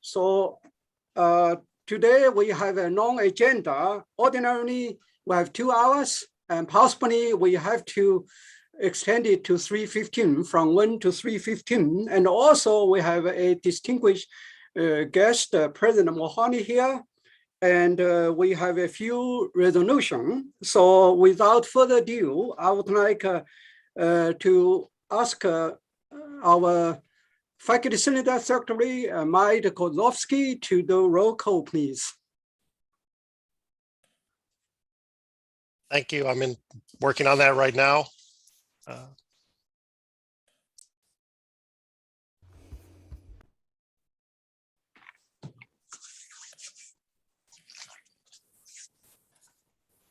So today we have a long agenda. Ordinarily, we have 2 hours, and possibly we have to extend it to 3:15, from 1 to 3:15. And also we have a distinguished guest, President Mohani here, and we have a few resolutions. So without further ado, I would like to ask our Faculty Senate Secretary, Mike Kozlowski, to do roll call, please. Thank you. I'm working on that right now.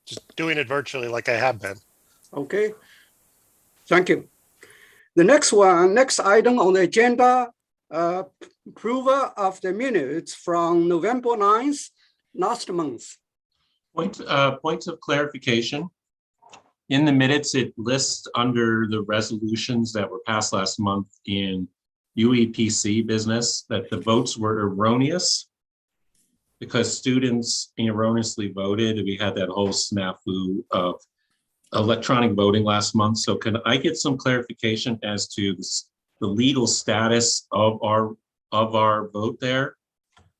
Just doing it virtually like I have been. Okay, thank you. The next item on the agenda, approval of the minutes from November 9th, last month. Points of clarification. In the minutes, it lists under the resolutions that were passed last month in UEPC business that the votes were erroneous because students erroneously voted. We had that whole snafu of electronic voting last month. So can I get some clarification as to the legal status of our vote there?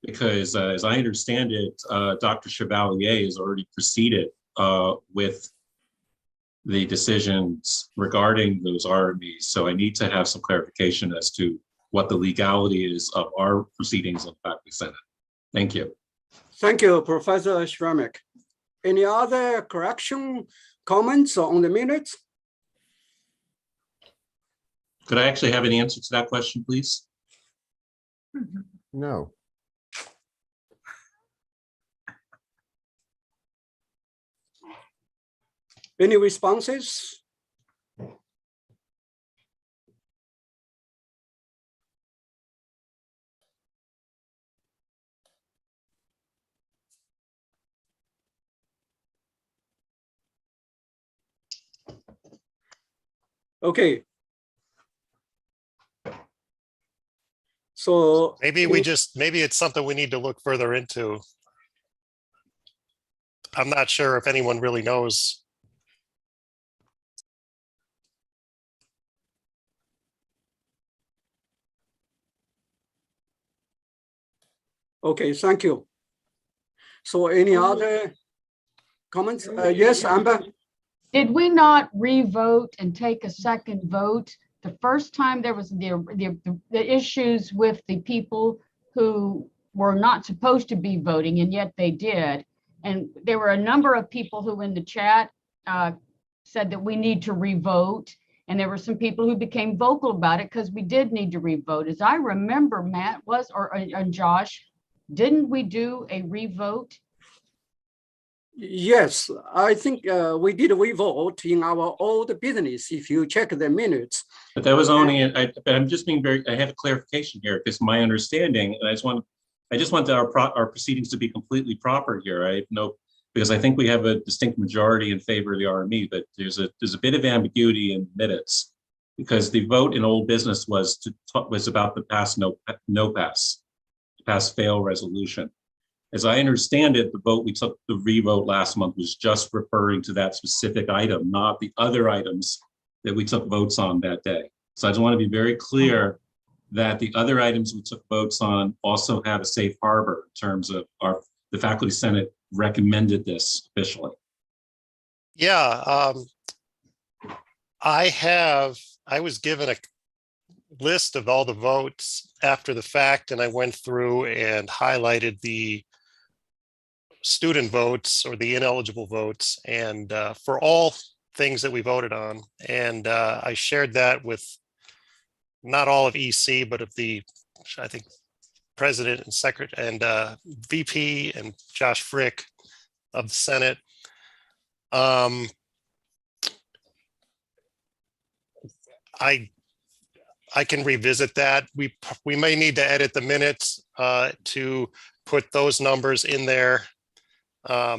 Because as I understand it, Dr. Chevalier has already proceeded with the decisions regarding those RMEs. So I need to have some clarification as to what the legality is of our proceedings on Faculty Senate. Thank you. Thank you, Professor Schramik. Any other correction, comments on the minutes? Could I actually have an answer to that question, please? No. Any responses? Okay. So maybe it's something we need to look further into. I'm not sure if anyone really knows. Okay, thank you. So any other comments? Yes, Amber? Did we not re-vote and take a second vote? The first time there was the issues with the people who were not supposed to be voting, and yet they did. And there were a number of people who in the chat said that we need to re-vote. And there were some people who became vocal about it because we did need to re-vote. As I remember, Matt and Josh, didn't we do a re-vote? Yes, I think we did re-vote in our old business, if you check the minutes. But that was only, but I'm just being I have a clarification here because my understanding, and I just want our proceedings to be completely proper here. I know, because I think we have a distinct majority in favor of the RME, but there's a bit of ambiguity in minutes because the vote in old business was about the pass fail resolution. As I understand it, the vote we took, the re-vote last month, was just referring to that specific item, not the other items that we took votes on that day. So I just want to be very clear that the other items we took votes on also have a safe harbor in terms of the Faculty Senate recommended this officially. Yeah, I was given a list of all the votes after the fact, and I went through and highlighted the student votes or the ineligible votes, and for all things that we voted on. And I shared that with not all of EC, but of the, I think, President and Secretary and VP and Josh Frick of the Senate. I can revisit that. We may need to edit the minutes to put those numbers in there. The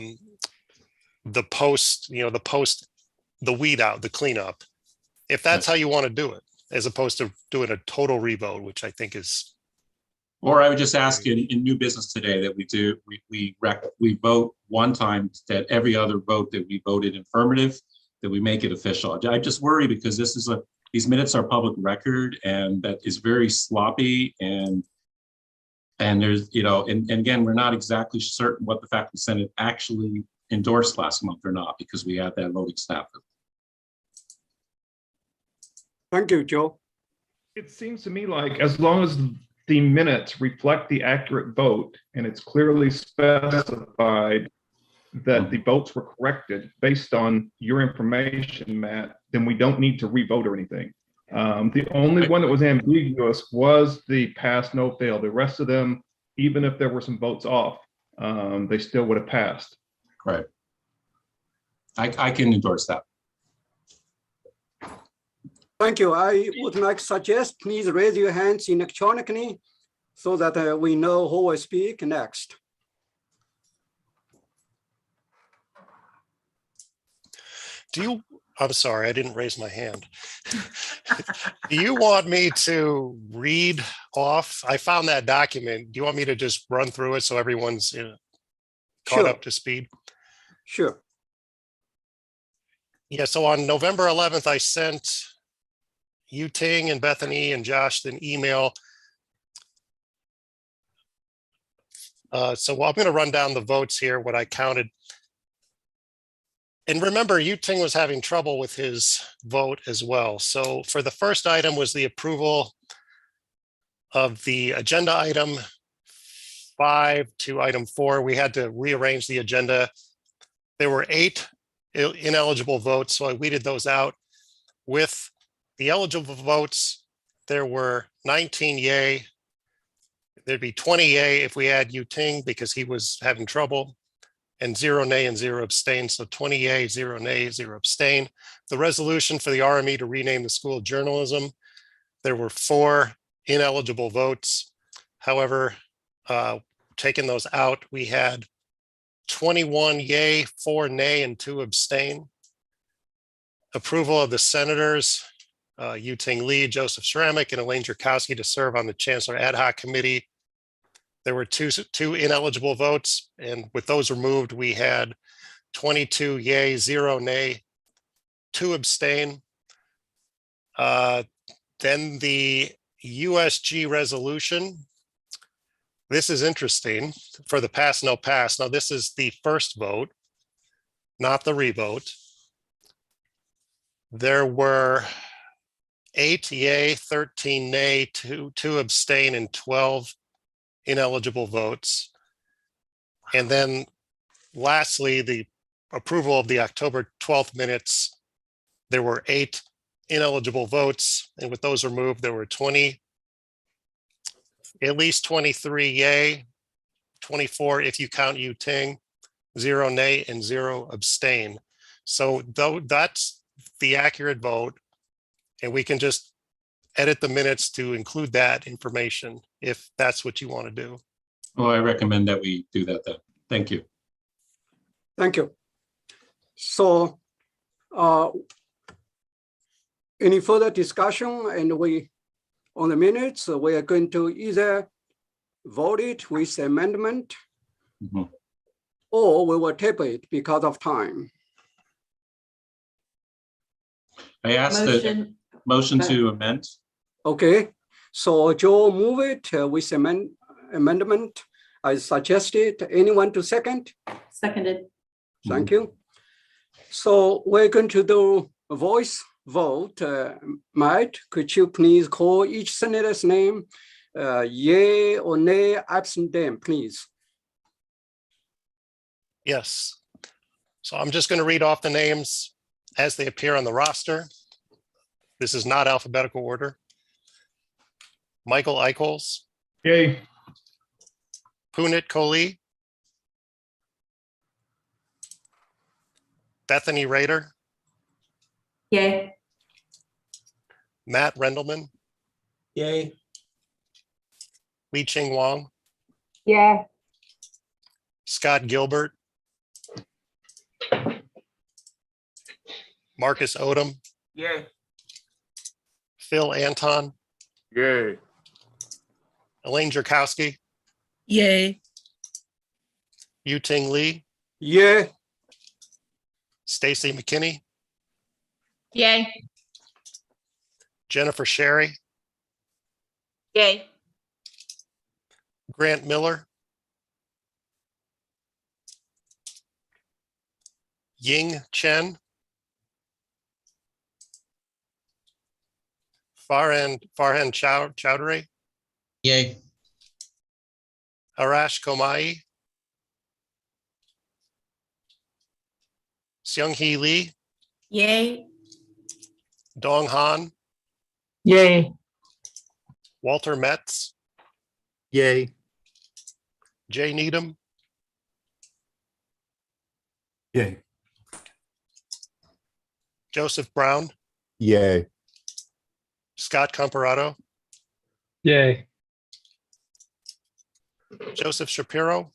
weed out, the cleanup, if that's how you want to do it, as opposed to doing a total revote, which I think is Or I would just ask in new business today that we vote one time, that every other vote that we voted affirmative, that we make it official. I just worry because these minutes are public record, and that is very sloppy, and there's, and again, we're not exactly certain what the faculty senate actually endorsed last month or not, because we had that voting staff. Thank you, Joe. It seems to me like as long as the minutes reflect the accurate vote and it's clearly specified that the votes were corrected based on your information, Matt, then we don't need to re-vote or anything. The only one that was ambiguous was the pass, no fail. The rest of them, even if there were some votes off, they still would have passed. Right. I can endorse that. Thank you. I would like to suggest, please raise your hands electronically so that we know who will speak next. I'm sorry, I didn't raise my hand. Do you want me to read off? I found that document. Do you want me to just run through it so everyone's caught Sure. up to speed? Sure. Yeah, so on November 11th, I sent you, Ting, and Bethany and Josh an email. So I'm going to run down the votes here, what I counted. And remember, Ting was having trouble with his vote as well. So for the first item was the approval of the agenda item 5 to item 4. We had to rearrange the agenda. There were 8 ineligible votes, so I weeded those out. With the eligible votes, there were 19 yay. There'd be 20 yay if we add Ting because he was having trouble, and 0 nay and 0 abstain. So 20 yay, 0 nay, 0 abstain. The resolution for the RME to rename the School of Journalism, there were 4 ineligible votes. However, taking those out, we had 21 yay, 4 nay, and 2 abstain. Approval of the senators, Ting Lee, Joseph Ceramic, and Elaine Jerkowski to serve on the Chancellor Ad Hoc Committee. There were two ineligible votes, and with those removed, we had 22 yay, 0 nay, 2 abstain. Then the USG resolution. This is interesting for the pass, no pass. Now, this is the first vote, not the revote. There were 8 yay, 13 nay, 2 abstain, and 12 ineligible votes. And then lastly, the approval of the October 12th minutes, there were 8 ineligible votes. And with those removed, there were at least 23 yay, 24 if you count Ting, 0 nay, and 0 abstain. So that's the accurate vote. And we can just edit the minutes to include that information if that's what you want to do. Well, I recommend that we do that then. Thank you. Thank you. So any further discussion, and on the minutes, we are going to either vote it with amendment or we will table it because of time. I asked the motion to amend. Okay, so Joe move it with amendment. I suggested. Anyone to second? Seconded. Thank you. So we're going to do a voice vote. Matt, could you please call each senator's name? Yay or nay, abstain, please. Yes. So I'm just going to read off the names as they appear on the roster. This is not alphabetical order. Michael Eichholz. Yay. Punit Kohli. Bethany Rader. Yay. Matt Rendelman. Yay. Li-Ching Wang. Yeah. Scott Gilbert. Marcus Odom. Yay. Phil Anton. Yay. Elaine Jerkowski, Yay. Yu-Ting Lee, Yeah. Stacy McKinney, Yay. Jennifer Sherry, Yay. Grant Miller, Ying Chen, Farhan Chowdhury, Yay. Arash Komai, Seung-Hee Lee, Yay. Dong Han, Yay. Walter Metz, Yay. Jay Needham, Yay. Joseph Brown, Yay. Scott Comparato, Yay. Joseph Shapiro,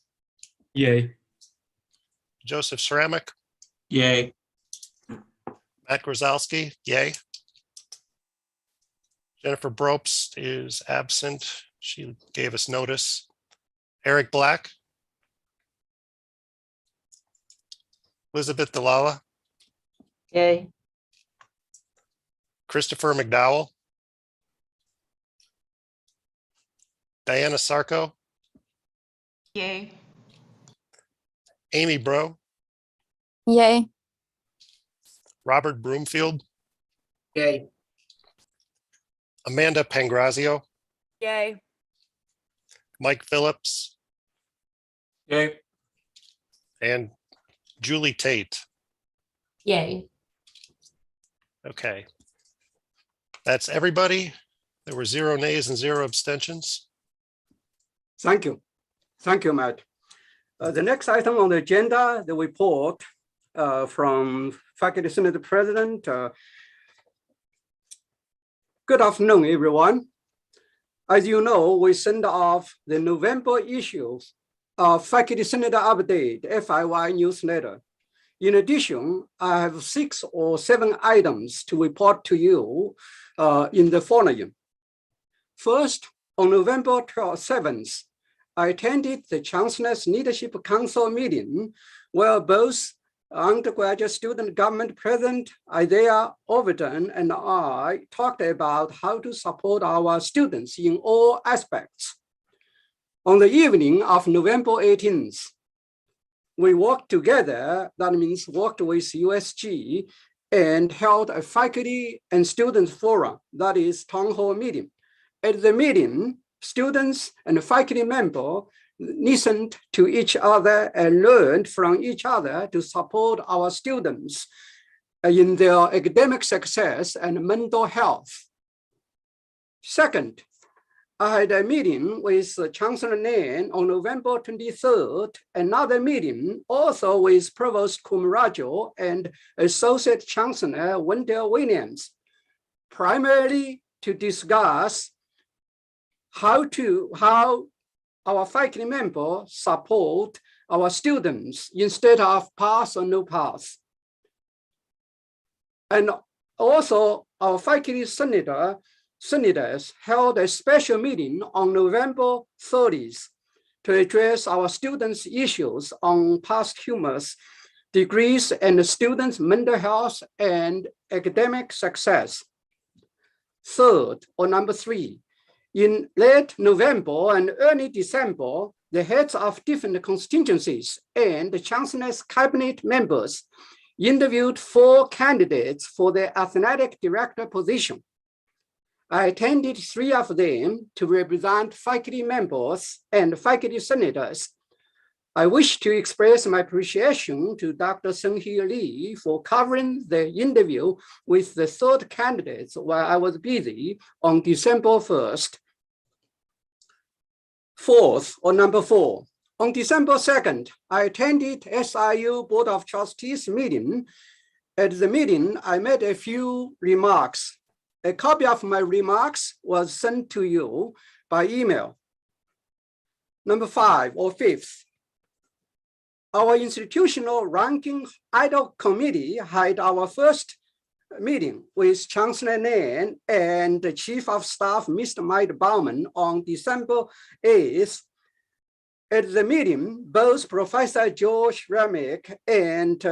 Yay. Joseph Ceramic, Yay. Matt Grzalski, yay. Jennifer Bropst is absent. She gave us notice. Eric Black, Elizabeth Delala, Yay. Christopher McDowell, Diana Sarko, Yay. Amy Bro, Yay. Robert Broomfield, Yay. Amanda Pangrazio, Yay. Mike Phillips, Yay. and Julie Tate. Yay. Okay. That's everybody. There were 0 nays and 0 abstentions. Thank you. Thank you, Matt. The next item on the agenda, the report from Faculty Senate President. Good afternoon, everyone. As you know, we send off the November issues of Faculty Senate Update, FIY newsletter. In addition, I have 6 or 7 items to report to you in the following. First, on November 7th, I attended the Chancellor's Leadership Council meeting where both undergraduate student government president Isaiah Overton and I talked about how to support our students in all aspects. On the evening of November 18th, we worked together, that means worked with USG, and held a faculty and student forum, that is town hall meeting. At the meeting, students and faculty members listened to each other and learned from each other to support our students in their academic success and mental health. Second, I had a meeting with Chancellor Nairn on November 23rd, another meeting also with Provost Kumarajo and Associate Chancellor Wendell Williams, primarily to discuss how our faculty members support our students instead of pass or no pass. And also our faculty senators held a special meeting on November 30th to address our students' issues on posthumous degrees and students' mental health and academic success. Third, or number 3, in late November and early December, the heads of different constituencies and the Chancellor's cabinet members interviewed 4 candidates for the athletic director position. I attended 3 of them to represent faculty members and faculty senators. I wish to express my appreciation to Dr. Seung-Hee Lee for covering the interview with the 3rd candidate while I was busy on December 1st. Fourth, or number 4, on December 2nd, I attended SIU Board of Trustees meeting. At the meeting, I made a few remarks. A copy of my remarks was sent to you by email. Number 5 or 5th, our institutional ranking IDOC committee had our first meeting with Chancellor Nairn and the Chief of Staff, Mr. Mike Baumann, on December 8th. At the meeting, both Professor George Remick and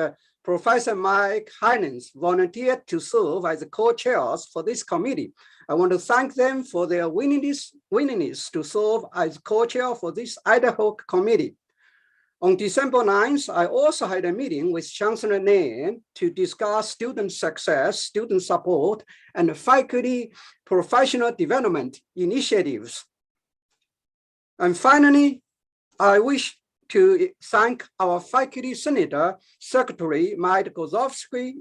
Professor Mike Heinens volunteered to serve as co-chairs for this committee. I want to thank them for their willingness to serve as co-chair for this ad hoc committee. On December 9th, I also had a meeting with Chancellor Nairn to discuss student success, student support, and faculty professional development initiatives. And finally, I wish to thank our faculty senator, Secretary Mike Gozowski,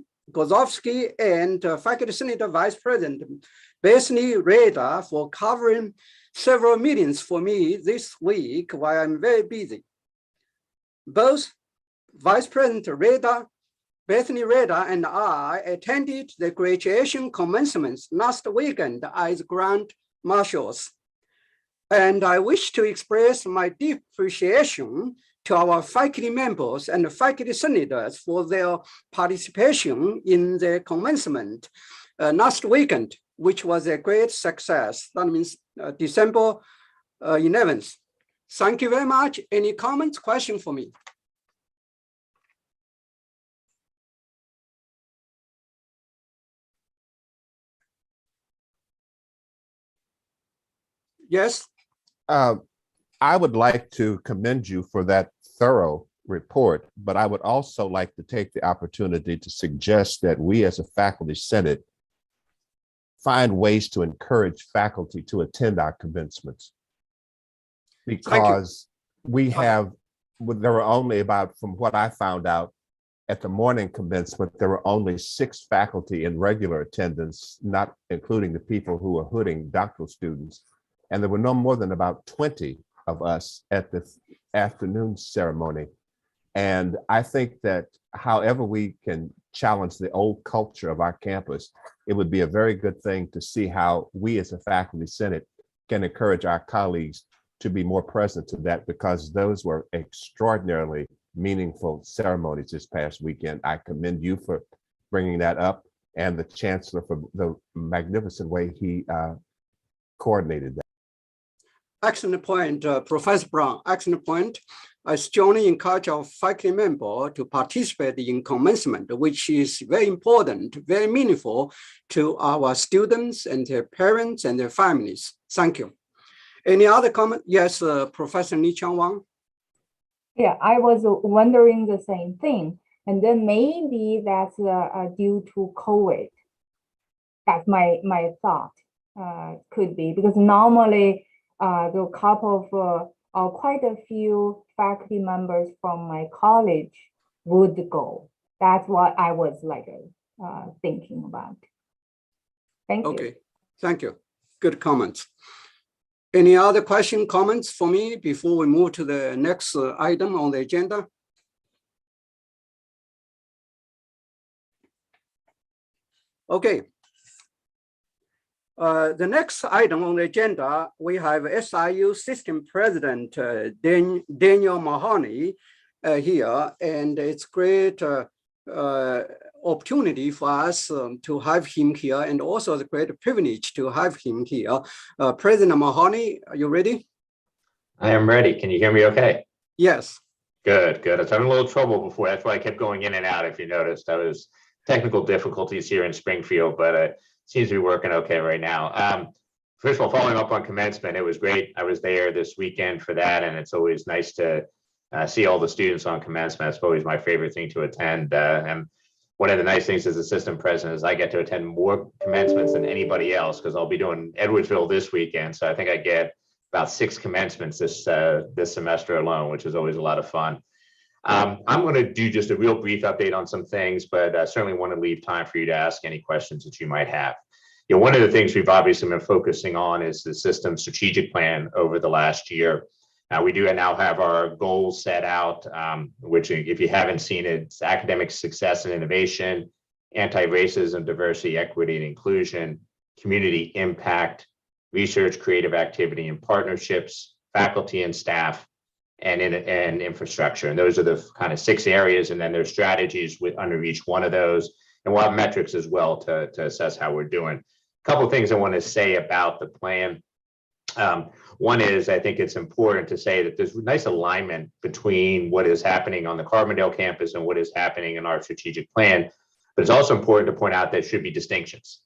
and faculty senator Vice President Bethany Reda for covering several meetings for me this week while I'm very busy. Both Vice President Reda, Bethany Reda, and I attended the graduation commencements last weekend as Grand Marshals. And I wish to express my deep appreciation to our faculty members and faculty senators for their participation in the commencement last weekend, which was a great success. That means December 11th. Thank you very much. Any comments, questions for me? Yes. I would like to commend you for that thorough report, but I would also like to take the opportunity to suggest that we as a faculty senate find ways to encourage faculty to attend our commencements. Because we have, there were only about, from what I found out at the morning commencement, there were only 6 faculty in regular attendance, not including the people who were hooding doctoral students. And there were no more than about 20 of us at the afternoon ceremony. And I think that however we can challenge the old culture of our campus, it would be a very good thing to see how we as a faculty senate can encourage our colleagues to be more present to that, because those were extraordinarily meaningful ceremonies this past weekend. I commend you for bringing that up, and the chancellor for the magnificent way he coordinated that. Excellent point, Professor Brown, excellent point. I strongly encourage our faculty member to participate in commencement, which is very important, very meaningful to our students and their parents and their families. Thank you. Any other comment? Yes, Professor Ni Chang Wang. Yeah, I was wondering the same thing. And then maybe that's due to COVID. That's my thought, could be, because normally the couple of quite a few faculty members from my college would go. That's what I was like thinking about. Thank you. Okay, thank you. Good comments. Any other question, comments for me before we move to the next item on the agenda? Okay. The next item on the agenda, we have SIU System President Daniel Mahoney here, and it's great opportunity for us to have him here, and also the great privilege to have him here. President Mahoney, are you ready? I am ready. Can you hear me okay? Yes. Good, good. I was having a little trouble before. That's why I kept going in and out, if you noticed. I was technical difficulties here in Springfield, but it seems to be working okay right now. First of all, following up on commencement, it was great. I was there this weekend for that, and it's always nice to see all the students on commencement. It's always my favorite thing to attend. And one of the nice things as assistant president is I get to attend more commencements than anybody else, because I'll be doing Edwardsville this weekend. So I think I get about 6 commencements this semester alone, which is always a lot of fun. I'm going to do just a real brief update on some things, but I certainly want to leave time for you to ask any questions that you might have. You know, one of the things we've obviously been focusing on is the system strategic plan over the last year. We do now have our goals set out, which, if you haven't seen it, it's academic success and innovation, anti-racism, diversity, equity, and inclusion, community impact, research, creative activity and partnerships, faculty and staff, and infrastructure. And those are the kind of 6 areas. And then there's strategies under each one of those. And we'll have metrics as well to assess how we're doing. A couple of things I want to say about the plan. One is, I think it's important to say that there's nice alignment between what is happening on the Carbondale campus and what is happening in our strategic plan. But it's also important to point out there should be distinctions.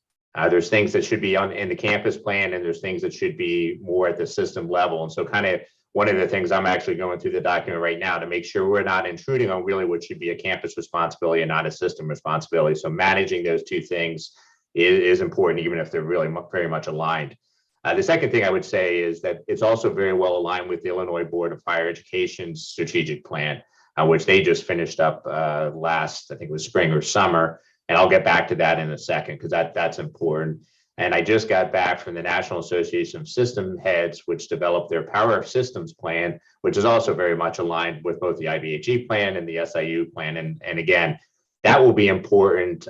There's things that should be in the campus plan, and there's things that should be more at the system level. And so kind of one of the things I'm actually going through the document right now to make sure we're not intruding on really what should be a campus responsibility and not a system responsibility. So managing those two things is important, even if they're really very much aligned. The second thing I would say is that it's also very well aligned with the Illinois Board of Higher Education's strategic plan, which they just finished up last, I think it was spring or summer. And I'll get back to that in a second because that's important. And I just got back from the National Association of System Heads, which developed their Power of Systems plan, which is also very much aligned with both the IBHE plan and the SIU plan. And again, that will be important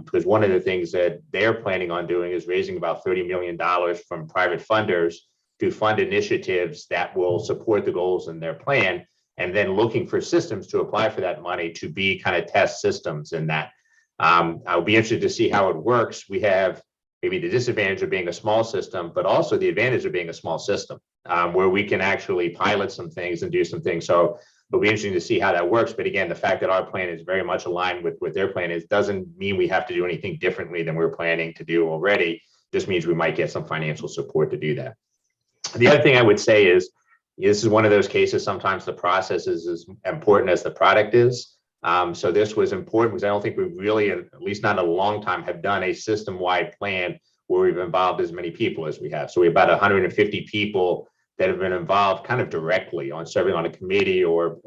because one of the things that they're planning on doing is raising about $30 million from private funders to fund initiatives that will support the goals in their plan, and then looking for systems to apply for that money to be kind of test systems in that. I'll be interested to see how it works. We have maybe the disadvantage of being a small system, but also the advantage of being a small system where we can actually pilot some things and do some things. So it'll be interesting to see how that works. But again, the fact that our plan is very much aligned with what their plan is doesn't mean we have to do anything differently than we're planning to do already. Just means we might get some financial support to do that. The other thing I would say is this is one of those cases, sometimes the process is as important as the product is. So this was important because I don't think we really, at least not in a long time, have done a system-wide plan where we've involved as many people as we have. So we have about 150 people that have been involved kind of directly on serving on a committee or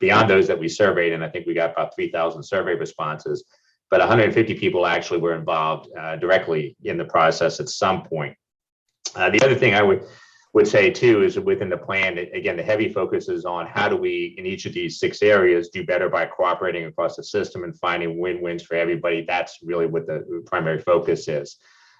beyond those that we surveyed. And I think we got about 3,000 survey responses, but 150 people actually were involved directly in the process at some point. The other thing I would say too is within the plan, again, the heavy focus is on how do we in each of these 6 areas do better by cooperating across the system and finding win-wins for everybody. That's really what the primary focus is.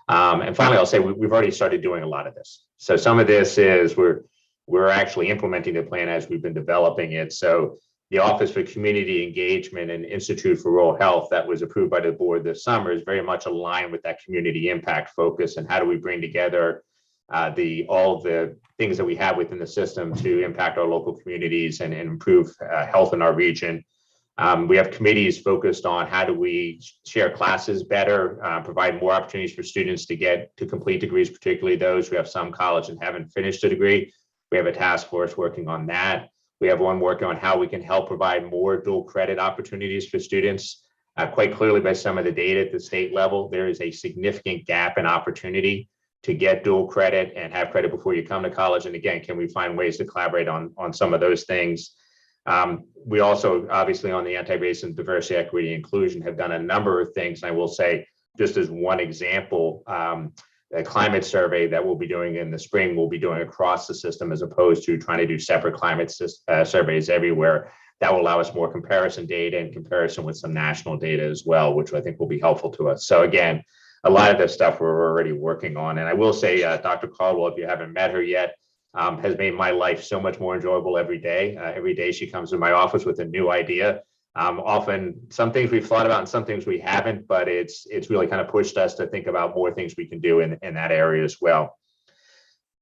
And finally, I'll say we've already started doing a lot of this. So some of this is we're actually implementing the plan as we've been developing it. So the Office for Community Engagement and Institute for Rural Health that was approved by the board this summer is very much aligned with that community impact focus and how do we bring together all of the things that we have within the system to impact our local communities and improve health in our region. We have committees focused on how do we share classes better, provide more opportunities for students to complete degrees, particularly those who have some college and haven't finished a degree. We have a task force working on that. We have one working on how we can help provide more dual credit opportunities for students. Quite clearly by some of the data at the state level, there is a significant gap in opportunity to get dual credit and have credit before you come to college. And again, can we find ways to collaborate on some of those things? We also, obviously, on the anti-racism, and diversity, equity, inclusion, have done a number of things. And I will say, just as one example, a climate survey that we'll be doing in the spring, we'll be doing across the system as opposed to trying to do separate climate surveys everywhere. That will allow us more comparison data and comparison with some national data as well, which I think will be helpful to us. So again, a lot of this stuff we're already working on. And I will say, Dr. Caldwell, if you haven't met her yet, has made my life so much more enjoyable every day. Every day she comes to my office with a new idea. Often some things we've thought about and some things we haven't, but it's really kind of pushed us to think about more things we can do in that area as well.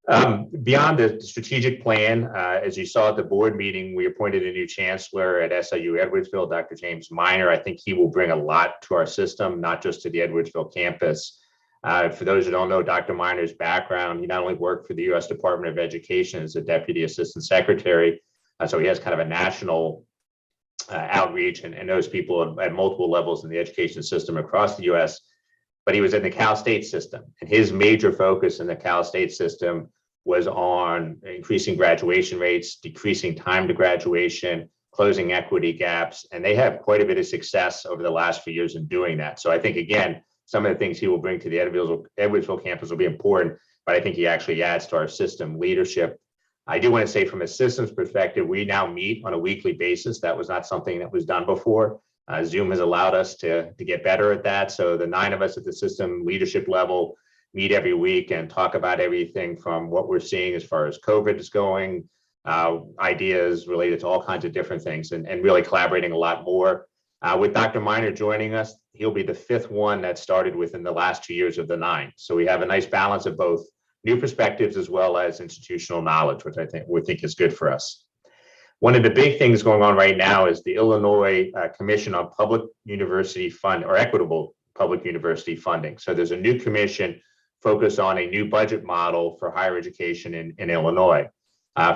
Beyond the strategic plan, as you saw at the board meeting, we appointed a new chancellor at SIU Edwardsville, Dr. James Miner. I think he will bring a lot to our system, not just to the Edwardsville campus. For those who don't know Dr. Miner's background, he not only worked for the U.S. Department of Education as a Deputy Assistant Secretary, so he has kind of a national outreach and knows people at multiple levels in the education system across the U.S., but he was in the Cal State system. And his major focus in the Cal State system was on increasing graduation rates, decreasing time to graduation, closing equity gaps. And they have quite a bit of success over the last few years in doing that. So I think, again, some of the things he will bring to the Edwardsville campus will be important, but I think he actually adds to our system leadership. I do want to say from a systems perspective, we now meet on a weekly basis. That was not something that was done before. Zoom has allowed us to get better at that. So the 9 of us at the system leadership level meet every week and talk about everything from what we're seeing as far as COVID is going, ideas related to all kinds of different things, and really collaborating a lot more. With Dr. Miner joining us, he'll be the 5th one that started within the last 2 years of the 9. So we have a nice balance of both new perspectives as well as institutional knowledge, which we think is good for us. One of the big things going on right now is the Illinois Commission on Public University Fund or Equitable Public University Funding. So there's a new commission focused on a new budget model for higher education in Illinois.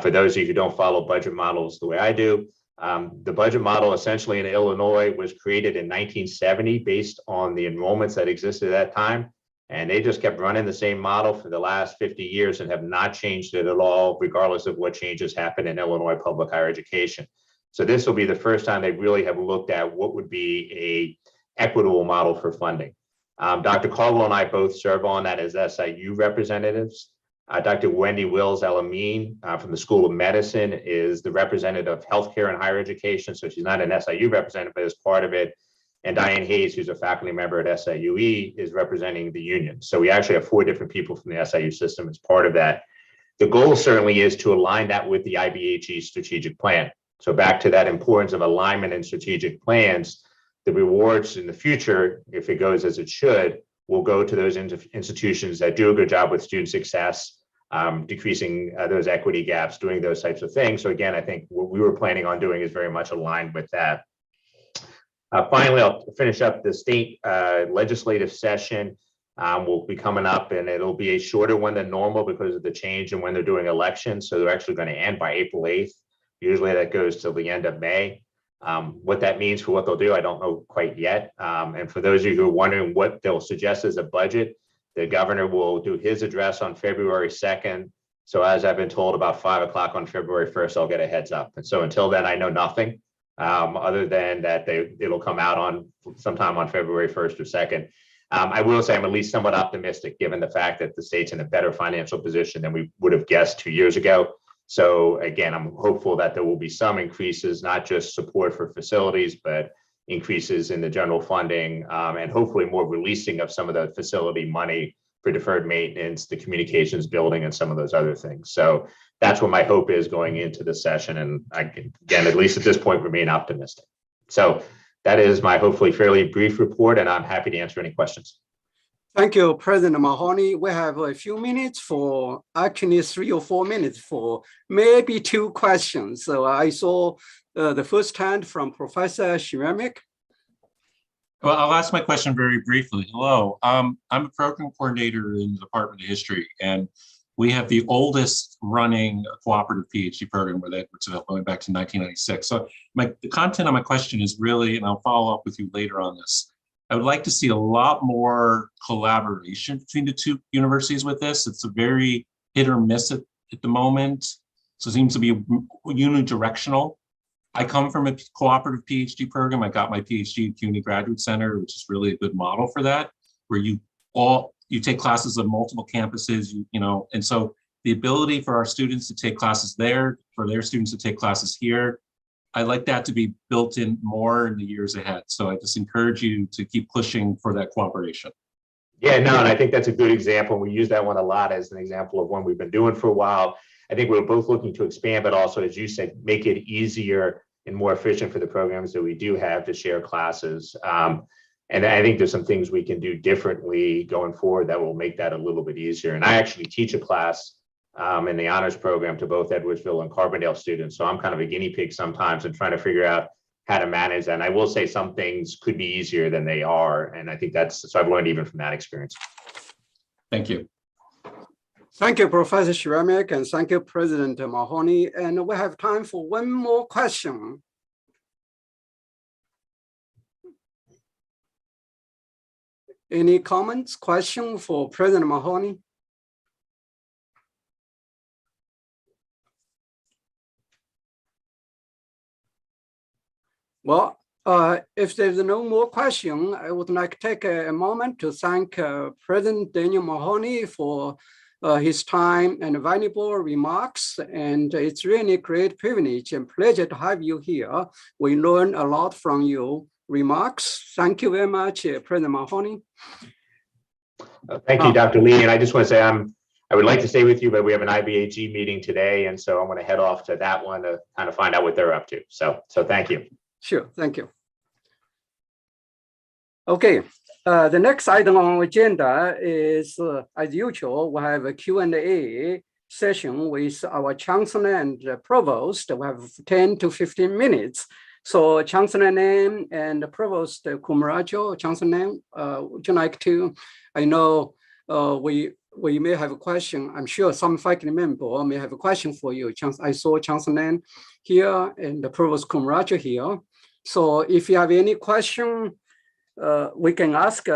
For those of you who don't follow budget models the way I do, the budget model essentially in Illinois was created in 1970 based on the enrollments that existed at that time. And they just kept running the same model for the last 50 years and have not changed it at all, regardless of what changes happen in Illinois public higher education. So this will be the first time they really have looked at what would be a equitable model for funding. Dr. Caldwell and I both serve on that as SIU representatives. Dr. Wendy Wills-Elamine from the School of Medicine is the representative of healthcare and higher education. So she's not an SIU representative, but is part of it. And Diane Hayes, who's a faculty member at SIUE, is representing the union. So we actually have 4 different people from the SIU system as part of that. The goal certainly is to align that with the IBHE strategic plan. So back to that importance of alignment in strategic plans, the rewards in the future, if it goes as it should, will go to those institutions that do a good job with student success, decreasing those equity gaps, doing those types of things. So again, I think what we were planning on doing is very much aligned with that. Finally, I'll finish up the state legislative session. Will be coming up, and it'll be a shorter one than normal because of the change in when they're doing elections. So they're actually going to end by April 8th. Usually that goes till the end of May. What that means for what they'll do, I don't know quite yet. And for those of you who are wondering what they'll suggest as a budget, the governor will do his address on February 2nd. So as I've been told, about 5 o'clock on February 1st, I'll get a heads up. And so until then, I know nothing other than that it'll come out on sometime on February 1st or 2nd. I will say I'm at least somewhat optimistic given the fact that the state's in a better financial position than we would have guessed 2 years ago. So again, I'm hopeful that there will be some increases, not just support for facilities, but increases in the general funding and hopefully more releasing of some of the facility money for deferred maintenance, the communications building, and some of those other things. So that's what my hope is going into the session. And I can, again, at least at this point, remain optimistic. So that is my hopefully fairly brief report, and I'm happy to answer any questions. Thank you, President Mahoney. We have a few minutes for, actually 3 or 4 minutes for maybe 2 questions. So I saw the first hand from Professor Shremek. Well, I'll ask my question very briefly. Hello, I'm a program coordinator in the Department of History, and we have the oldest running cooperative PhD program where that was going back to 1996. So the content of my question is really, and I'll follow up with you later on this, I would like to see a lot more collaboration between the 2 universities with this. It's a very hit or miss at the moment. So it seems to be unidirectional. I come from a cooperative PhD program. I got my PhD at CUNY Graduate Center, which is really a good model for that, where you take classes on multiple campuses, and so the ability for our students to take classes there, for their students to take classes here, I'd like that to be built in more in the years ahead. So I just encourage you to keep pushing for that cooperation. Yeah, no, and I think that's a good example. We use that one a lot as an example of one we've been doing for a while. I think we're both looking to expand, but also, as you said, make it easier and more efficient for the programs that we do have to share classes. And I think there's some things we can do differently going forward that will make that a little bit easier. And I actually teach a class in the honors program to both Edwardsville and Carbondale students. So I'm kind of a guinea pig sometimes and trying to figure out how to manage that. And I will say some things could be easier than they are. And I think so I've learned even from that experience. Thank you. Thank you, Professor Shremek, and thank you, President Mahoney. And we have time for one more question. Any comments, question for President Mahoney? Well, if there's no more question, I would like to take a moment to thank President Daniel Mahoney for his time and valuable remarks. And it's really a great privilege and pleasure to have you here. We learned a lot from your remarks. Thank you very much, President Mahoney. Thank you, Dr. Lee. And I just want to say I would like to stay with you, but we have an IBHE meeting today. And so I'm going to head off to that one to kind of find out what they're up to. So thank you. Sure, thank you. Okay, the next item on agenda is, as usual, we have a Q&A session with our chancellor and provost. We have 10 to 15 minutes. So Chancellor Nan and Provost Kumarajo, Chancellor Nan, would you like to, I know we may have a question. I'm sure some faculty member may have a question for you. I saw Chancellor Nan here and the Provost Kumarajo here. So if you have any question, we can ask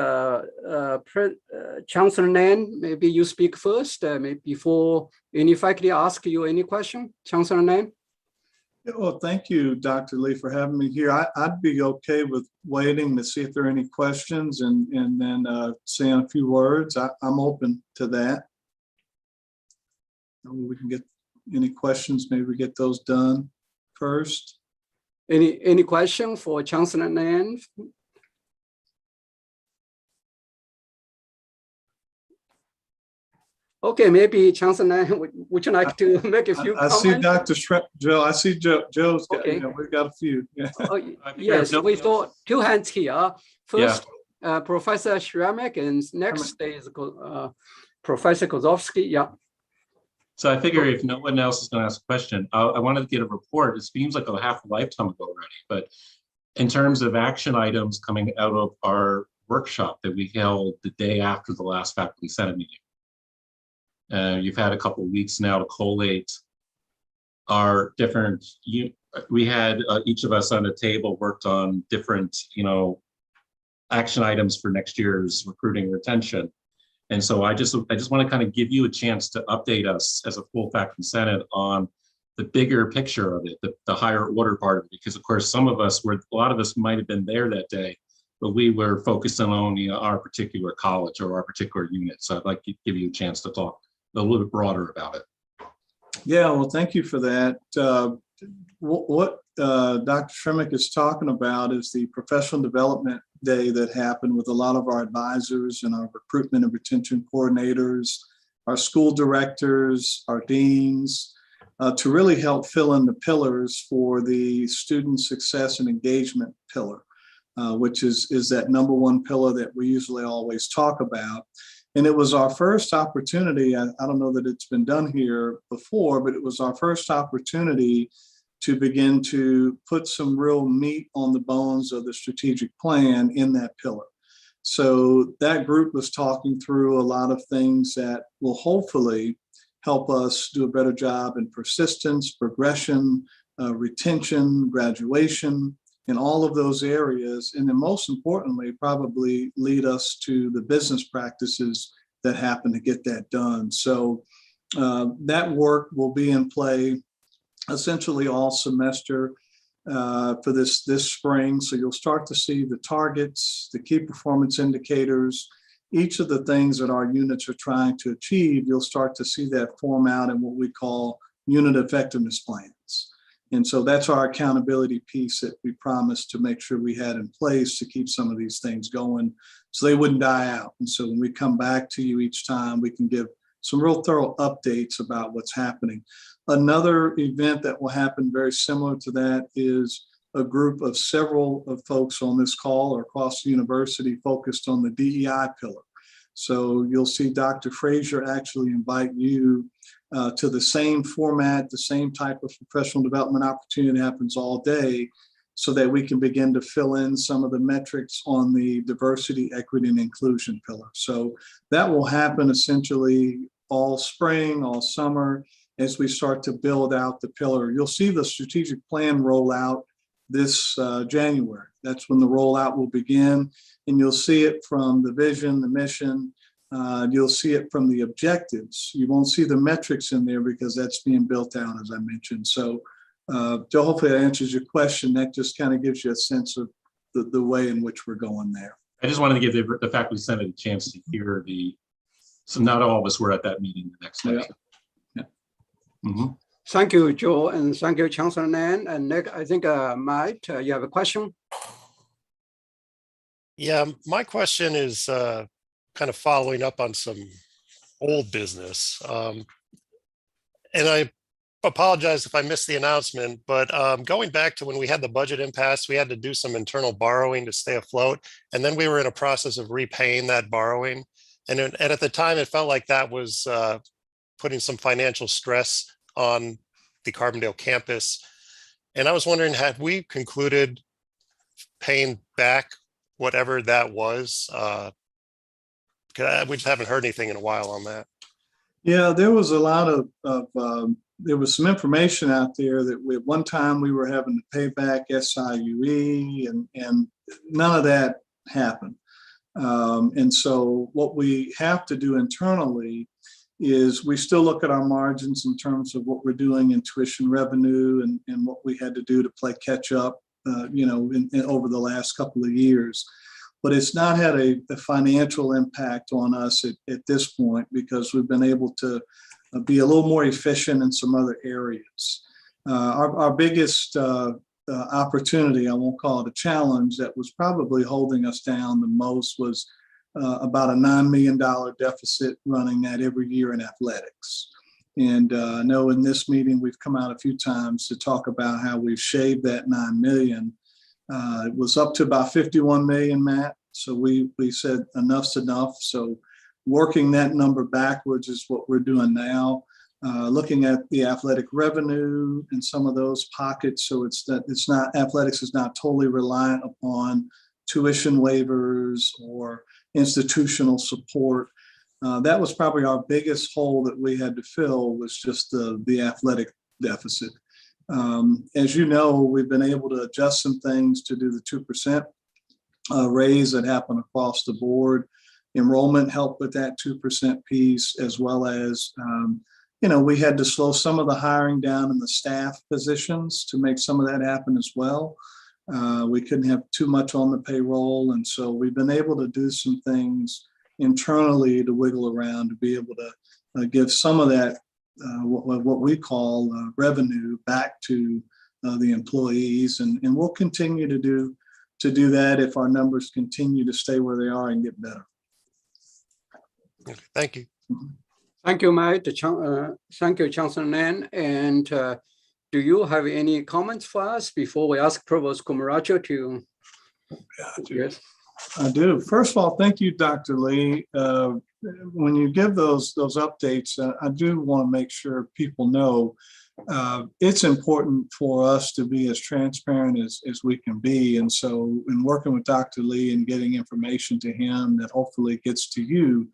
Chancellor Nan, maybe you speak first, maybe before any faculty ask you any question. Chancellor Nan? Yeah, well, thank you, Dr. Lee, for having me here. I'd be okay with waiting to see if there are any questions and then saying a few words. I'm open to that. We can get any questions, maybe we get those done first. Any question for Chancellor Nan? Okay, maybe Chancellor Nan, would you like to make a few I comments? see Dr. Joe. I see Joe's got, Okay. we've got a few. Yeah. Oh, yes, we saw two hands here. First, Professor Schramek, and next is Professor Kozovsky. Yeah. So I figure if no one else is going to ask a question, I wanted to get a report. It seems like a half a lifetime ago already, but in terms of action items coming out of our workshop that we held the day after the last Faculty Senate meeting. You've had a couple of weeks now to collate our different, we had each of us on a table worked on different, action items for next year's recruiting and retention. And so I just want to kind of give you a chance to update us as a full Faculty Senate on the bigger picture of it, the higher order part of it, because of course, a lot of us might have been there that day, but we were focusing on our particular college or our particular unit. So I'd like to give you a chance to talk a little bit broader about it. Yeah, well, thank you for that. What Dr. Schremek is talking about is the professional development day that happened with a lot of our advisors and our recruitment and retention coordinators, our school directors, our deans, to really help fill in the pillars for the student success and engagement pillar, which is that number one pillar that we usually always talk about. And it was our first opportunity, I don't know that it's been done here before, but it was our first opportunity to begin to put some real meat on the bones of the strategic plan in that pillar. So that group was talking through a lot of things that will hopefully help us do a better job in persistence, progression, retention, graduation, in all of those areas. And then most importantly, probably lead us to the business practices that happen to get that done. So that work will be in play essentially all semester for this spring. So you'll start to see the targets, the key performance indicators, each of the things that our units are trying to achieve. You'll start to see that form out in what we call unit effectiveness plans. And so that's our accountability piece that we promised to make sure we had in place to keep some of these things going so they wouldn't die out. And so when we come back to you each time, we can give some real thorough updates about what's happening. Another event that will happen very similar to that is a group of several of folks on this call or across the university focused on the DEI pillar. So you'll see Dr. Frazier actually invite you to the same format, the same type of professional development opportunity that happens all day, so that we can begin to fill in some of the metrics on the diversity, equity, and inclusion pillar. So that will happen essentially all spring, all summer, as we start to build out the pillar. You'll see the strategic plan roll out this January. That's when the rollout will begin. And you'll see it from the vision, the mission. You'll see it from the objectives. You won't see the metrics in there because that's being built out, as I mentioned. So Joe, hopefully that answers your question. That just kind of gives you a sense of the way in which we're going there. I just wanted to give the Faculty Senate a chance to hear so not all of us were at that meeting the next day. Yeah. Mm-hmm. Thank you, Joe, and thank you, Chancellor Nan. And Nick, I think, Matt, you have a question? Yeah, my question is kind of following up on some old business. And I apologize if I missed the announcement, but going back to when we had the budget impasse, we had to do some internal borrowing to stay afloat. And then we were in a process of repaying that borrowing. And at the time, it felt like that was putting some financial stress on the Carbondale campus. And I was wondering, had we concluded paying back whatever that was? We just haven't heard anything in a while on that. Yeah, there was a lot of there was some information out there that at one time we were having to pay back SIUE, and none of that happened. And so what we have to do internally is we still look at our margins in terms of what we're doing in tuition revenue and what we had to do to play catch up, over the last couple of years. But it's not had a financial impact on us at this point because we've been able to be a little more efficient in some other areas. Our biggest opportunity, I won't call it a challenge, that was probably holding us down the most was about a $9 million deficit running that every year in athletics. And I know in this meeting, we've come out a few times to talk about how we've shaved that $9 million. It was up to about 51 million, Matt. So we said enough's enough. So working that number backwards is what we're doing now. Looking at the athletic revenue in some of those pockets. So athletics is not totally reliant upon tuition waivers or institutional support. That was probably our biggest hole that we had to fill, was just the athletic deficit. As you know, we've been able to adjust some things to do the 2% raise that happened across the board. Enrollment helped with that 2% piece, as well as, we had to slow some of the hiring down in the staff positions to make some of that happen as well. We couldn't have too much on the payroll. And so we've been able to do some things internally to wiggle around to be able to give some of that what we call revenue back to the employees, and we'll continue to do that if our numbers continue to stay where they are and get better. Okay, thank you. Thank you, Matt. Thank you, Chancellor Nan. And do you have any comments for us before we ask Provost Coomarasio to? Yes. I do. First of all, thank you, Dr. Lee. When you give those updates, I do want to make sure people know it's important for us to be as transparent as we can be. And so in working with Dr. Lee and getting information to him that hopefully gets to you,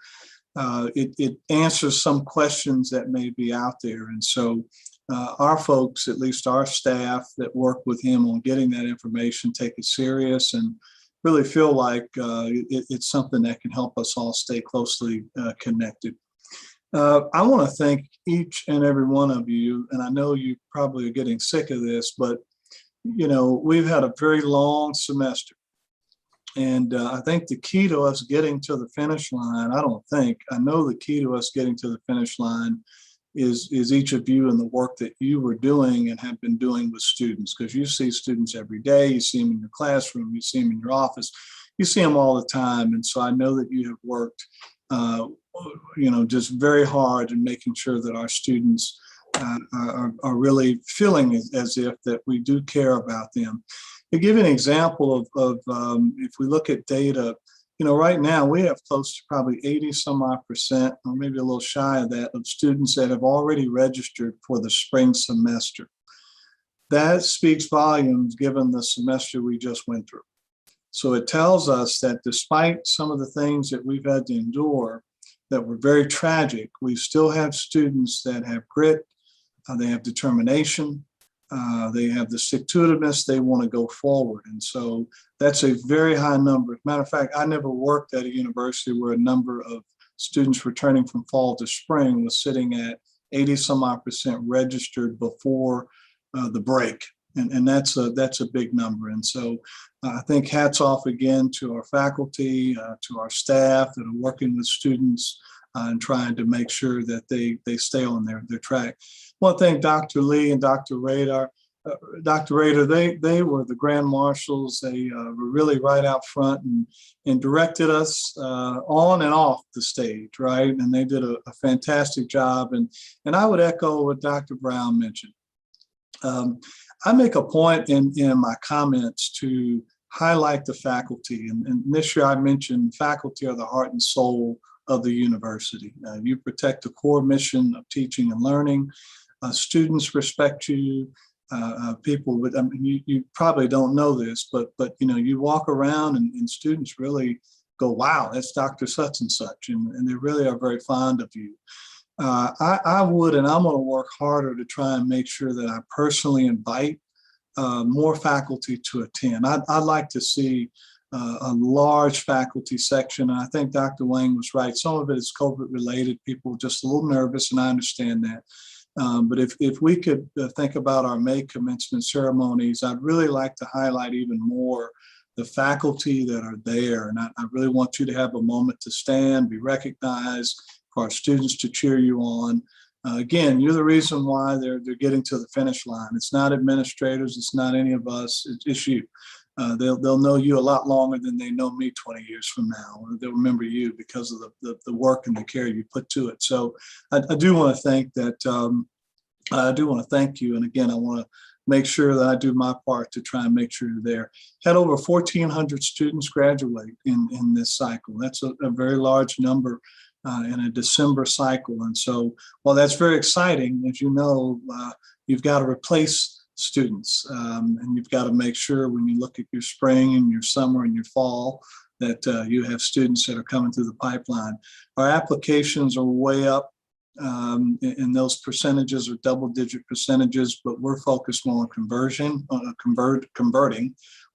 it answers some questions that may be out there. And so our folks, at least our staff that work with him on getting that information, take it serious and really feel like it's something that can help us all stay closely connected. I want to thank each and every one of you, and I know you probably are getting sick of this, but we've had a very long semester. And I think the key to us getting to the finish line, I know the key to us getting to the finish line is each of you and the work that you were doing and have been doing with students, because you see students every day, you see them in your classroom, you see them in your office, you see them all the time. And so I know that you have worked, just very hard in making sure that our students are really feeling as if that we do care about them. To give you an example of if we look at data, right now we have close to probably 80% or maybe a little shy of that of students that have already registered for the spring semester. That speaks volumes given the semester we just went through. So it tells us that despite some of the things that we've had to endure that were very tragic, we still have students that have grit, they have determination, they have the stick-to-itiveness, they want to go forward. And so that's a very high number. As a matter of fact, I never worked at a university where a number of students returning from fall to spring was sitting at 80% registered before the break. And that's a big number. And so I think hats off again to our faculty, to our staff that are working with students and trying to make sure that they stay on their track. I want to thank Dr. Lee and Dr. Radar. Dr. Rader, they were the grand marshals. They were really right out front and directed us on and off the stage, right? And they did a fantastic job. And I would echo what Dr. Brown mentioned. I make a point in my comments to highlight the faculty. And this year I mentioned faculty are the heart and soul of the university. You protect the core mission of teaching and learning. Students respect you. People would, I mean, you probably don't know this, but you know, you walk around and students really go, wow, that's Dr. Such and such. And they really are very fond of you. I would, and I'm going to work harder to try and make sure that I personally invite more faculty to attend. I'd like to see a large faculty section. And I think Dr. Wang was right. Some of it is COVID related. People are just a little nervous, and I understand that. But if we could think about our May commencement ceremonies, I'd really like to highlight even more the faculty that are there. And I really want you to have a moment to stand, be recognized, for our students to cheer you on. Again, you're the reason why they're getting to the finish line. It's not administrators, it's not any of us, it's you. They'll know you a lot longer than they know me 20 years from now. They'll remember you because of the work and the care you put to it. So I do want to thank that. I do want to thank you. And again, I want to make sure that I do my part to try and make sure you're there. Had over 1,400 students graduate in this cycle. That's a very large number in a December cycle. And so while that's very exciting, as you know, you've got to replace students, and you've got to make sure when you look at your spring and your summer and your fall that you have students that are coming through the pipeline. Our applications are way up, and those percentages are double-digit percentages, but we're focused more on converting,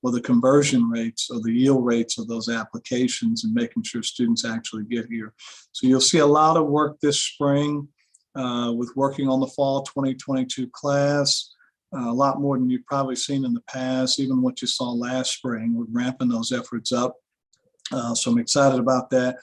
well, the conversion rates or the yield rates of those applications and making sure students actually get here. So you'll see a lot of work this spring with working on the fall 2022 class. A lot more than you've probably seen in the past, even what you saw last spring. We're ramping those efforts up. So I'm excited about that.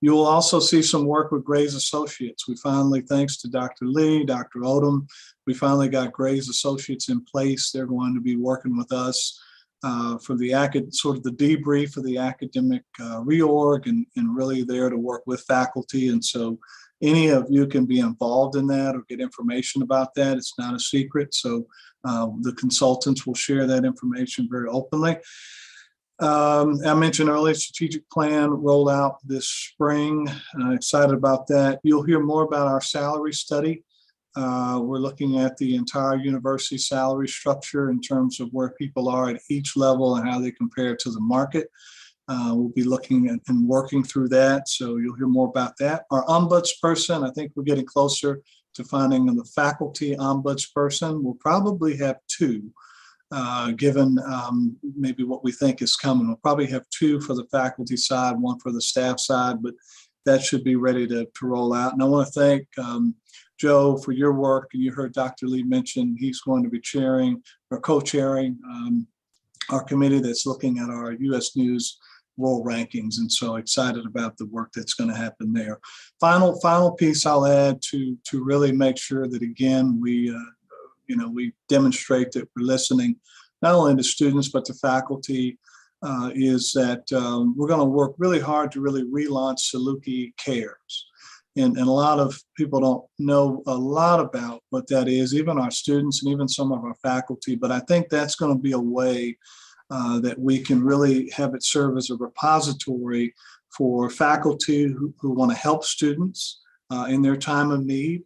You will also see some work with Gray's Associates. We finally, thanks to Dr. Lee, Dr. Odom, we finally got Gray's Associates in place. They're going to be working with us for the sort of the debrief of the academic reorg and really there to work with faculty. And so any of you can be involved in that or get information about that. It's not a secret. So the consultants will share that information very openly. I mentioned earlier, strategic plan rolled out this spring. Excited about that. You'll hear more about our salary study. We're looking at the entire university salary structure in terms of where people are at each level and how they compare to the market. We'll be looking at and working through that. So you'll hear more about that. Our ombudsperson, I think we're getting closer to finding the faculty ombudsperson. We'll probably have two. Given maybe what we think is coming. We'll probably have two for the faculty side, one for the staff side, but that should be ready to roll out. And I want to thank Joe for your work. And you heard Dr. Lee mention he's going to be chairing or co-chairing our committee that's looking at our U.S. News role rankings. And so excited about the work that's going to happen there. Final piece I'll add to really make sure that, again, we demonstrate that we're listening not only to students but to faculty, is that we're going to work really hard to really relaunch Saluki Cares. And a lot of people don't know a lot about what that is, even our students and even some of our faculty. But I think that's going to be a way that we can really have it serve as a repository for faculty who want to help students in their time of need.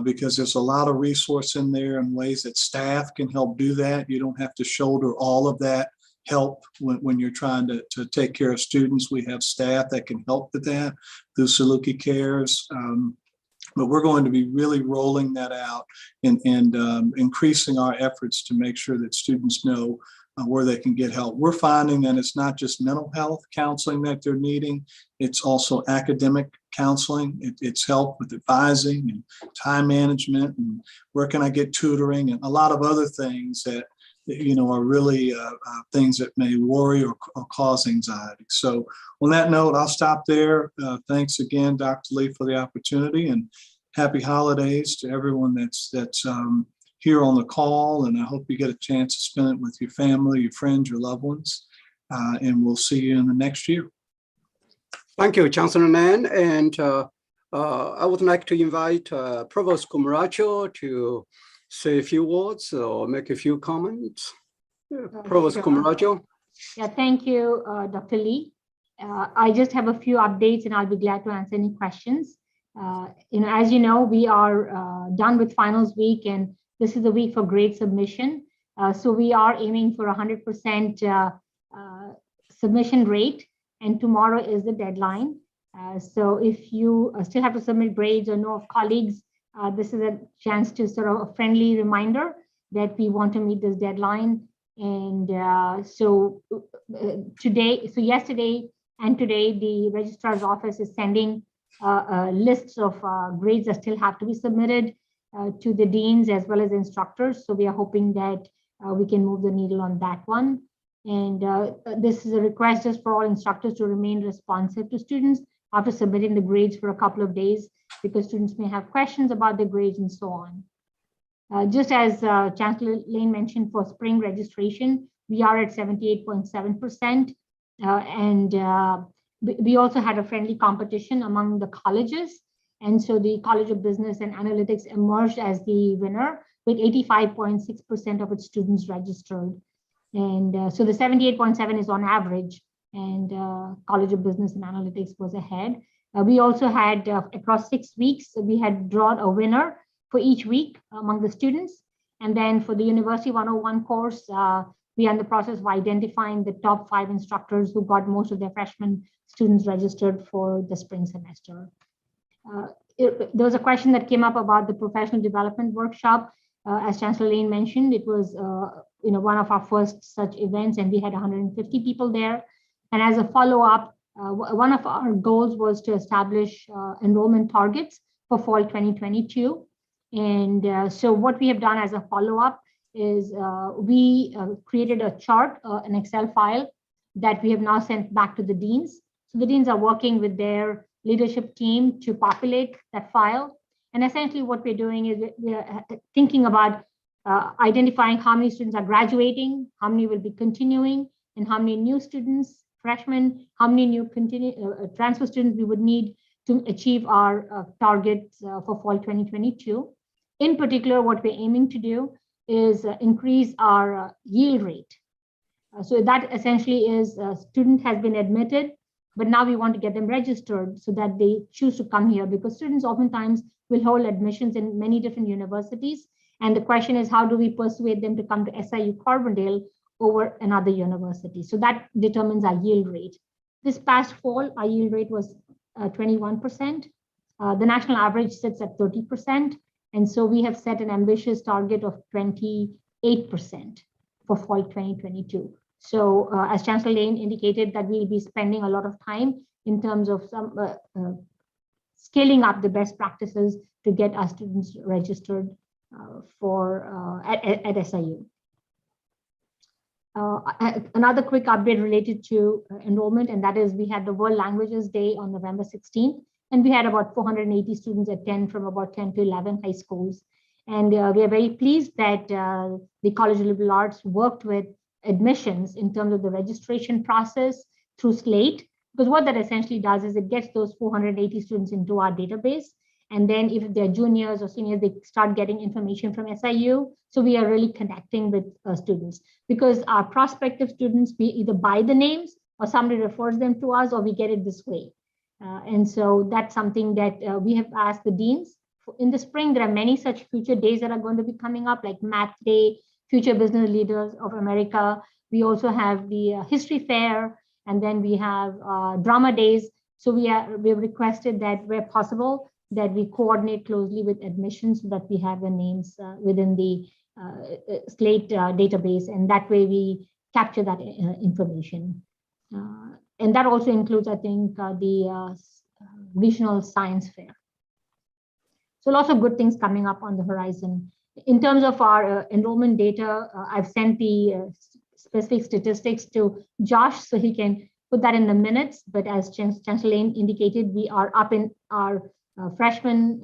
Because there's a lot of resource in there and ways that staff can help do that. You don't have to shoulder all of that help when you're trying to take care of students. We have staff that can help with that through Saluki Cares. But we're going to be really rolling that out and increasing our efforts to make sure that students know where they can get help. We're finding that it's not just mental health counseling that they're needing, it's also academic counseling. It's help with advising and time management and where can I get tutoring and a lot of other things that are really things that may worry or cause anxiety. So on that note, I'll stop there. Thanks again, Dr. Lee, for the opportunity, and happy holidays to everyone that's here on the call, and I hope you get a chance to spend it with your family, your friends, your loved ones. And we'll see you in the next year. Thank you, Chancellor Mann. And I would like to invite Provost Cumaracho to say a few words or make a few comments. Provost Sure. Cumaracho. Yeah, thank you, Dr. Lee. I just have a few updates and I'll be glad to answer any questions. As you know, we are done with finals week and this is the week for grade submission. So we are aiming for 100% submission rate, and tomorrow is the deadline. So if you still have to submit grades or know of colleagues, this is a chance to sort of a friendly reminder that we want to meet this deadline. And yesterday and today, the registrar's office is sending lists of grades that still have to be submitted to the deans as well as instructors. So we are hoping that we can move the needle on that one. And this is a request just for all instructors to remain responsive to students after submitting the grades for a couple of days, because students may have questions about the grades and so on. Just as Chancellor Lane mentioned, for spring registration, we are at 78.7%. We also had a friendly competition among the colleges. And so the College of Business and Analytics emerged as the winner with 85.6% of its students registered. And so the 78.7 is on average, and College of Business and Analytics was ahead. We also had, across 6 weeks, we had drawn a winner for each week among the students. And then for the University 101 course, we are in the process of identifying the top 5 instructors who got most of their freshman students registered for the spring semester. There was a question that came up about the professional development workshop. As Chancellor Lane mentioned, it was one of our first such events, and we had 150 people there. And as a follow-up, one of our goals was to establish enrollment targets for fall 2022. And so what we have done as a follow-up is we created a chart, an Excel file that we have now sent back to the deans. So the deans are working with their leadership team to populate that file. And essentially what we're doing is we're thinking about identifying how many students are graduating, how many will be continuing, and how many new students, freshmen, how many new transfer students we would need to achieve our targets for fall 2022. In particular, what we're aiming to do is increase our yield rate. So that essentially is a student has been admitted, but now we want to get them registered so that they choose to come here, because students oftentimes will hold admissions in many different universities. And the question is, how do we persuade them to come to SIU Carbondale over another university? So that determines our yield rate. This past fall, our yield rate was 21%. The national average sits at 30%. And so we have set an ambitious target of 28% for fall 2022. So as Chancellor Lane indicated, that we'll be spending a lot of time in terms of some scaling up the best practices to get our students registered at SIU. Another quick update related to enrollment, and that is we had the World Languages Day on November 16th, and we had about 480 students attend from about 10 to 11 high schools. And we are very pleased that the College of Liberal Arts worked with admissions in terms of the registration process through Slate, because what that essentially does is it gets those 480 students into our database. And then if they're juniors or seniors, they start getting information from SIU. So we are really connecting with students, because our prospective students, we either buy the names or somebody refers them to us, or we get it this way. And so that's something that we have asked the deans. In the spring, there are many such future days that are going to be coming up, like Math Day, Future Business Leaders of America. We also have the History Fair, and then we have Drama Days. So we have requested that where possible, that we coordinate closely with admissions so that we have the names within the Slate database, and that way we capture that information. And that also includes, I think, the Regional Science Fair. So lots of good things coming up on the horizon. In terms of our enrollment data, I've sent the specific statistics to Josh so he can put that in the minutes. But as Chancellor Lane indicated, we are up in our freshman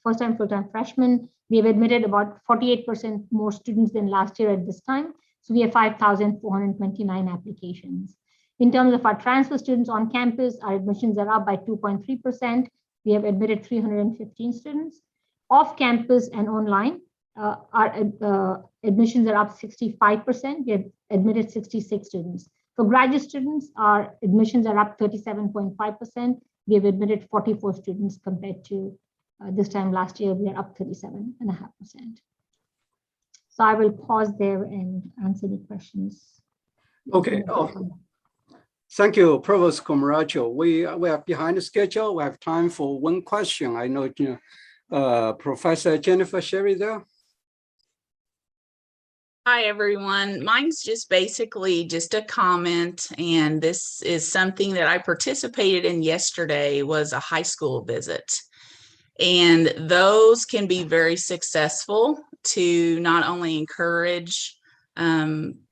first-time full-time freshmen. We have admitted about 48% more students than last year at this time. So we have 5,429 applications. In terms of our transfer students on campus, our admissions are up by 2.3%. We have admitted 315 students. Off campus and online, our admissions are up 65%. We have admitted 66 students. For graduate students, our admissions are up 37.5%. We have admitted 44 students compared to this time last year. We are up 37.5%. So I will pause there and answer any questions. Okay. Thank you, Provost Commaracho. We are behind the schedule. We have time for one question. I know Professor Jennifer Sherry there. Hi, everyone. Mine's just basically just a comment, and this is something that I participated in yesterday, was a high school visit. And those can be very successful to not only encourage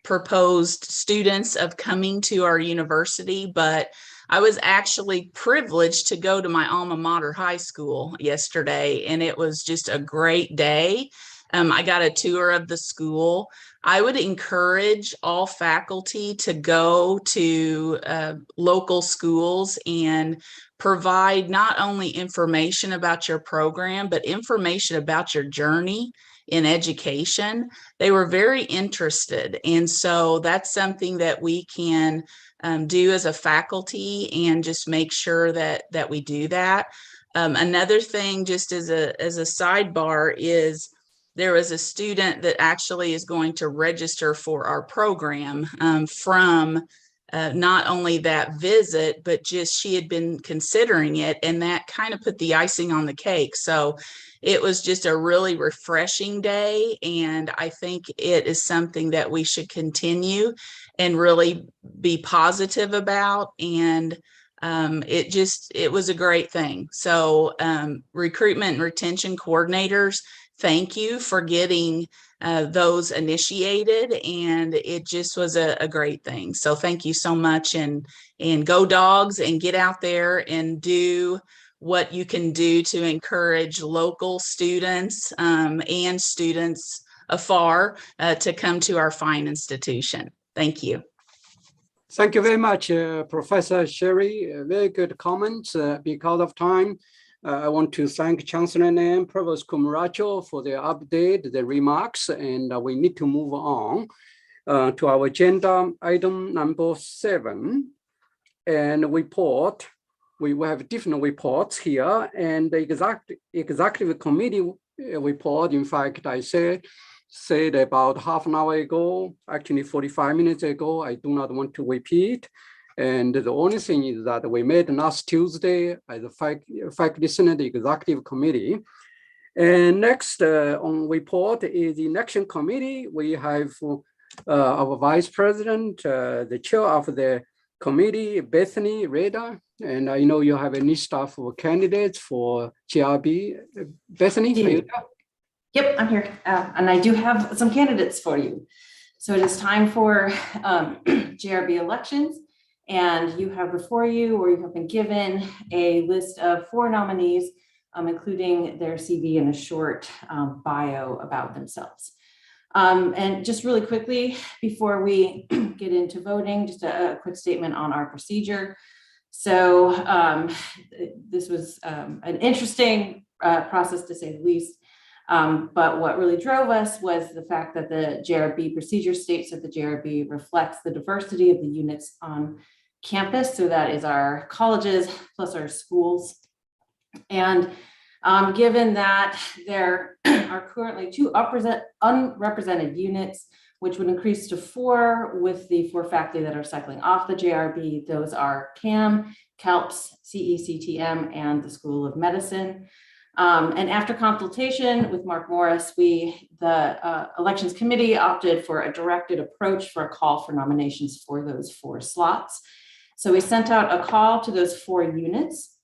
proposed students of coming to our university, but I was actually privileged to go to my alma mater high school yesterday, and it was just a great day. I got a tour of the school. I would encourage all faculty to go to local schools and provide not only information about your program, but information about your journey in education. They were very interested. And so that's something that we can do as a faculty and just make sure that we do that. Another thing, just as a sidebar, is there was a student that actually is going to register for our program from not only that visit, but just she had been considering it, and that kind of put the icing on the cake. So it was just a really refreshing day, and I think it is something that we should continue and really be positive about. And it was a great thing. So recruitment and retention coordinators, thank you for getting those initiated, and it just was a great thing. So thank you so much, and go Dogs, and get out there and do what you can do to encourage local students and students afar to come to our fine institution. Thank you. Thank you very much, Professor Sherry. Very good comments. Because of time, I want to thank Chancellor and Provost Commaracho for their update, the remarks, and we need to move on to our agenda item number 7, and report. We will have different reports here, and the executive committee report. In fact, I said about half an hour ago, actually 45 minutes ago. I do not want to repeat. And the only thing is that we met last Tuesday as a faculty senate executive committee. And next on report is the election committee. We have our vice president, the chair of the committee, Bethany Reda. And I know you have a list of candidates for GRB. Bethany? Yep, I'm here. And I do have some candidates for you. So it is time for GRB elections. And you have before you, or you have been given, a list of 4 nominees, including their CV and a short bio about themselves. And just really quickly, before we get into voting, just a quick statement on our procedure. So this was an interesting process, to say the least. But what really drove us was the fact that the JRB procedure states that the JRB reflects the diversity of the units on campus. So that is our colleges plus our schools. And given that there are currently 2 unrepresented units, which would increase to 4 with the 4 faculty that are cycling off the JRB, those are CAM, CALPS, CECTM, and the School of Medicine. And after consultation with Mark Morris, the elections committee opted for a directed approach for a call for nominations for those 4 slots. So we sent out a call to those 4 units.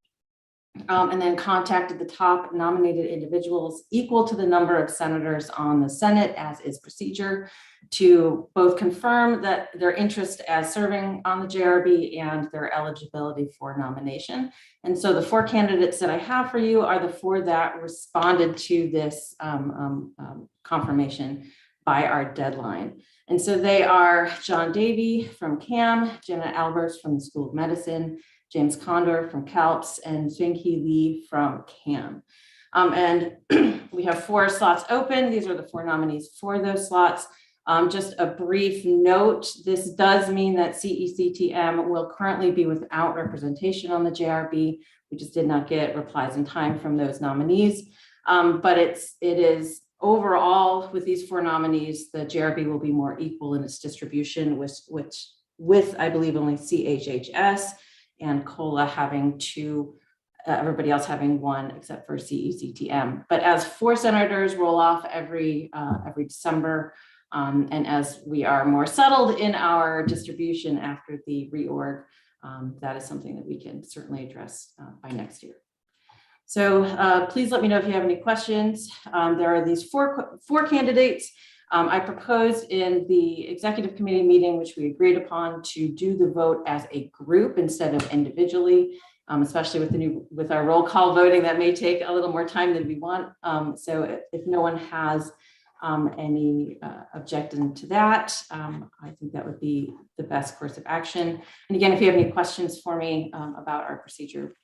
and then contacted the top nominated individuals equal to the number of senators on the Senate, as is procedure, to both confirm that their interest as serving on the JRB and their eligibility for nomination. And so the 4 candidates that I have for you are the 4 that responded to this confirmation by our deadline. And so they are John Davey from CAM, Jenna Albers from the School of Medicine, James Condor from CALPS, and Zheng-Hee Lee from CAM. And we have 4 slots open. These are the 4 nominees for those slots. Just a brief note, this does mean that CECTM will currently be without representation on the JRB. We just did not get replies in time from those nominees. But it is overall, with these 4 nominees, the JRB will be more equal in its distribution, with I believe only CHHS and COLA having 2, everybody else having 1 except for CECTM. But as 4 senators roll off every December, and as we are more settled in our distribution after the reorg, that is something that we can certainly address by next year. So please let me know if you have any questions. There are these four candidates. I proposed in the executive committee meeting, which we agreed upon, to do the vote as a group instead of individually, especially with our roll call voting. That may take a little more time than we want. So if no one has any objection to that, I think that would be the best course of action. And again, if you have any questions for me about our procedure,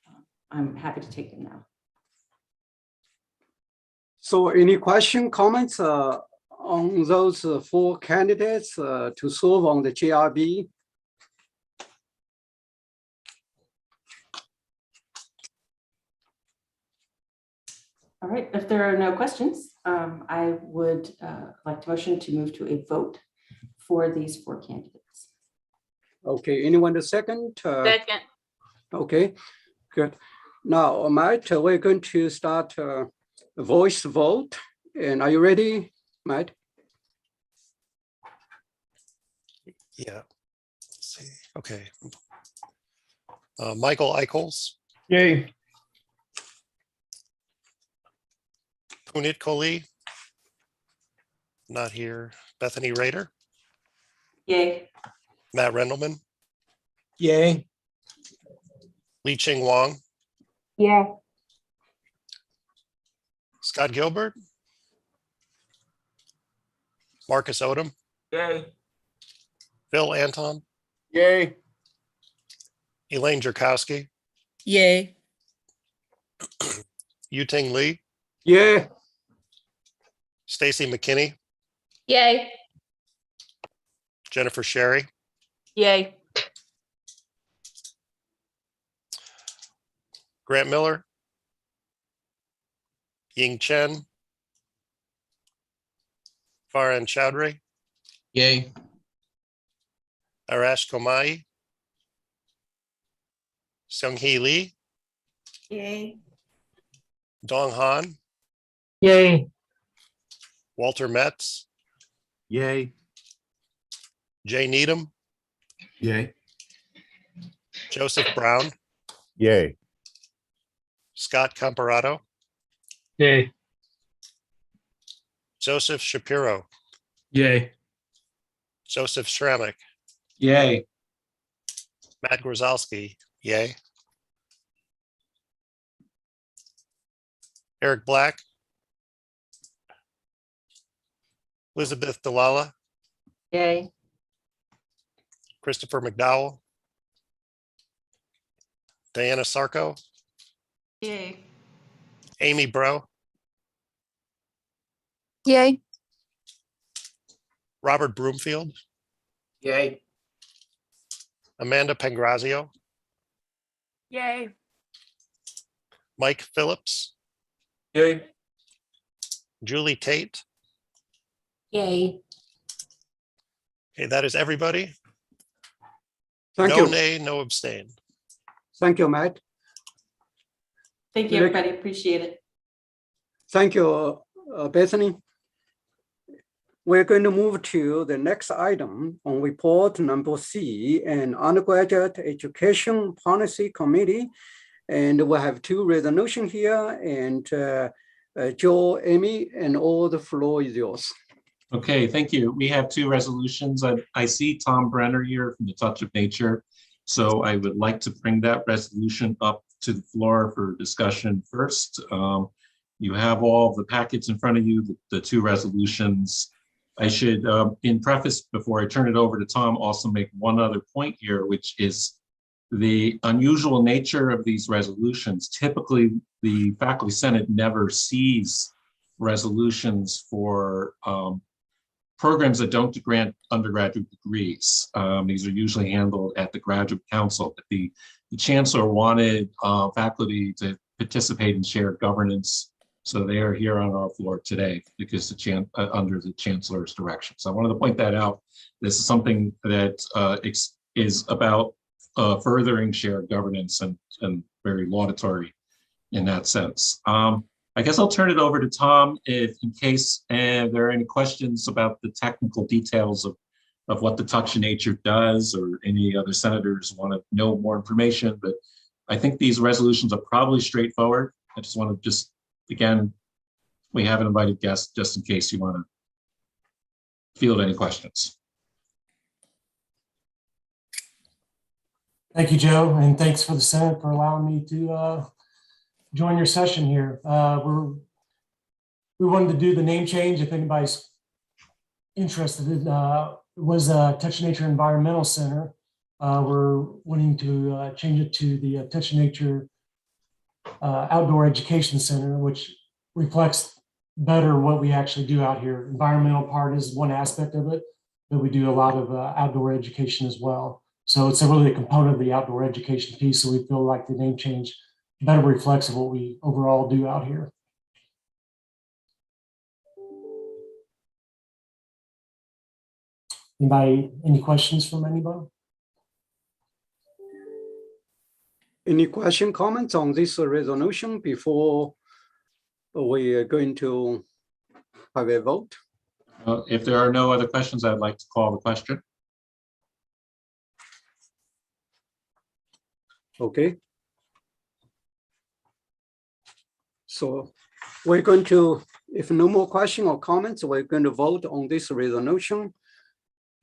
I'm happy to take them now. So any question, comments on those 4 candidates to serve on the JRB? All right, if there are no questions, I would like to motion to move to a vote for these 4 candidates. Okay, anyone to second? Second. Okay, good. Now, Matt, we're going to start a voice vote. And are you ready, Matt? Yeah. Let's see. Okay. Michael Eichels, Yay. Punit Kohli, not here. Bethany Rader, Yay. Matt Rendelman, Yay. Lee Ching Wong, Yeah. Scott Gilbert, Marcus Odom, Yay. Phil Anton, Yay. Elaine Jerkowski, Yay. Yuting Lee, Yeah. Stacy McKinney, Yay. Jennifer Sherry, Yay. Grant Miller, Ying Chen, Farhan Chowdhury, Yay. Arash Komai, Seung-Hee Lee, Yay. Dong Han, Yay. Walter Metz, Yay. Jay Needham, Yay. Joseph Brown, Yay. Scott Comparato, Yay. Joseph Shapiro, Yay. Joseph Schrammick, Yay. Matt Grzalski, yay. Eric Black, Elizabeth Dalala, Yay. Christopher McDowell, Diana Sarko, Yay. Amy Bro, Yay. Robert Broomfield, Yay. Amanda Pangrazio, Yay. Mike Phillips, Yay. Julie Tate. Yay. Okay, that is everybody. Thank No you. nay, no abstain. Thank you, Matt. Thank you, everybody. Appreciate it. Thank you, Bethany. We're going to move to the next item on report number C, and undergraduate education policy committee And we have two resolution here, and Joe, Amy, and all the floor is yours. Okay, thank you. We have two resolutions. I see Tom Brenner here from the Touch of Nature. So I would like to bring that resolution up to the floor for discussion first. You have all the packets in front of you, the two resolutions. I should, in preface, before I turn it over to Tom, also make one other point here, which is the unusual nature of these resolutions. Typically, the Faculty Senate never sees resolutions for programs that don't grant undergraduate degrees. These are usually handled at the Graduate Council. But the Chancellor wanted faculty to participate in shared governance. So they are here on our floor today because under the Chancellor's direction. So I wanted to point that out. This is something that is about furthering shared governance and very laudatory in that sense. I guess I'll turn it over to Tom if in case there are any questions about the technical details of what the Touch of Nature does, or any other senators want to know more information. But I think these resolutions are probably straightforward. I just want to again, we have an invited guest just in case you want to field any questions. Thank you, Joe, and thanks for the Senate for allowing me to join your session here. We wanted to do the name change. If anybody's interested, it was Touch of Nature Environmental Center. We're wanting to change it to the Touch of Nature Outdoor Education Center, which reflects better what we actually do out here. Environmental part is one aspect of it, but we do a lot of outdoor education as well. So it's really a component of the outdoor education piece. So we feel like the name change better reflects what we overall do out here. Anybody, any questions from anybody? Any question, comments on this resolution before we are going to have a vote? If there are no other questions, I'd like to call the question. Okay. So we're going to, if no more question or comments, we're going to vote on this resolution.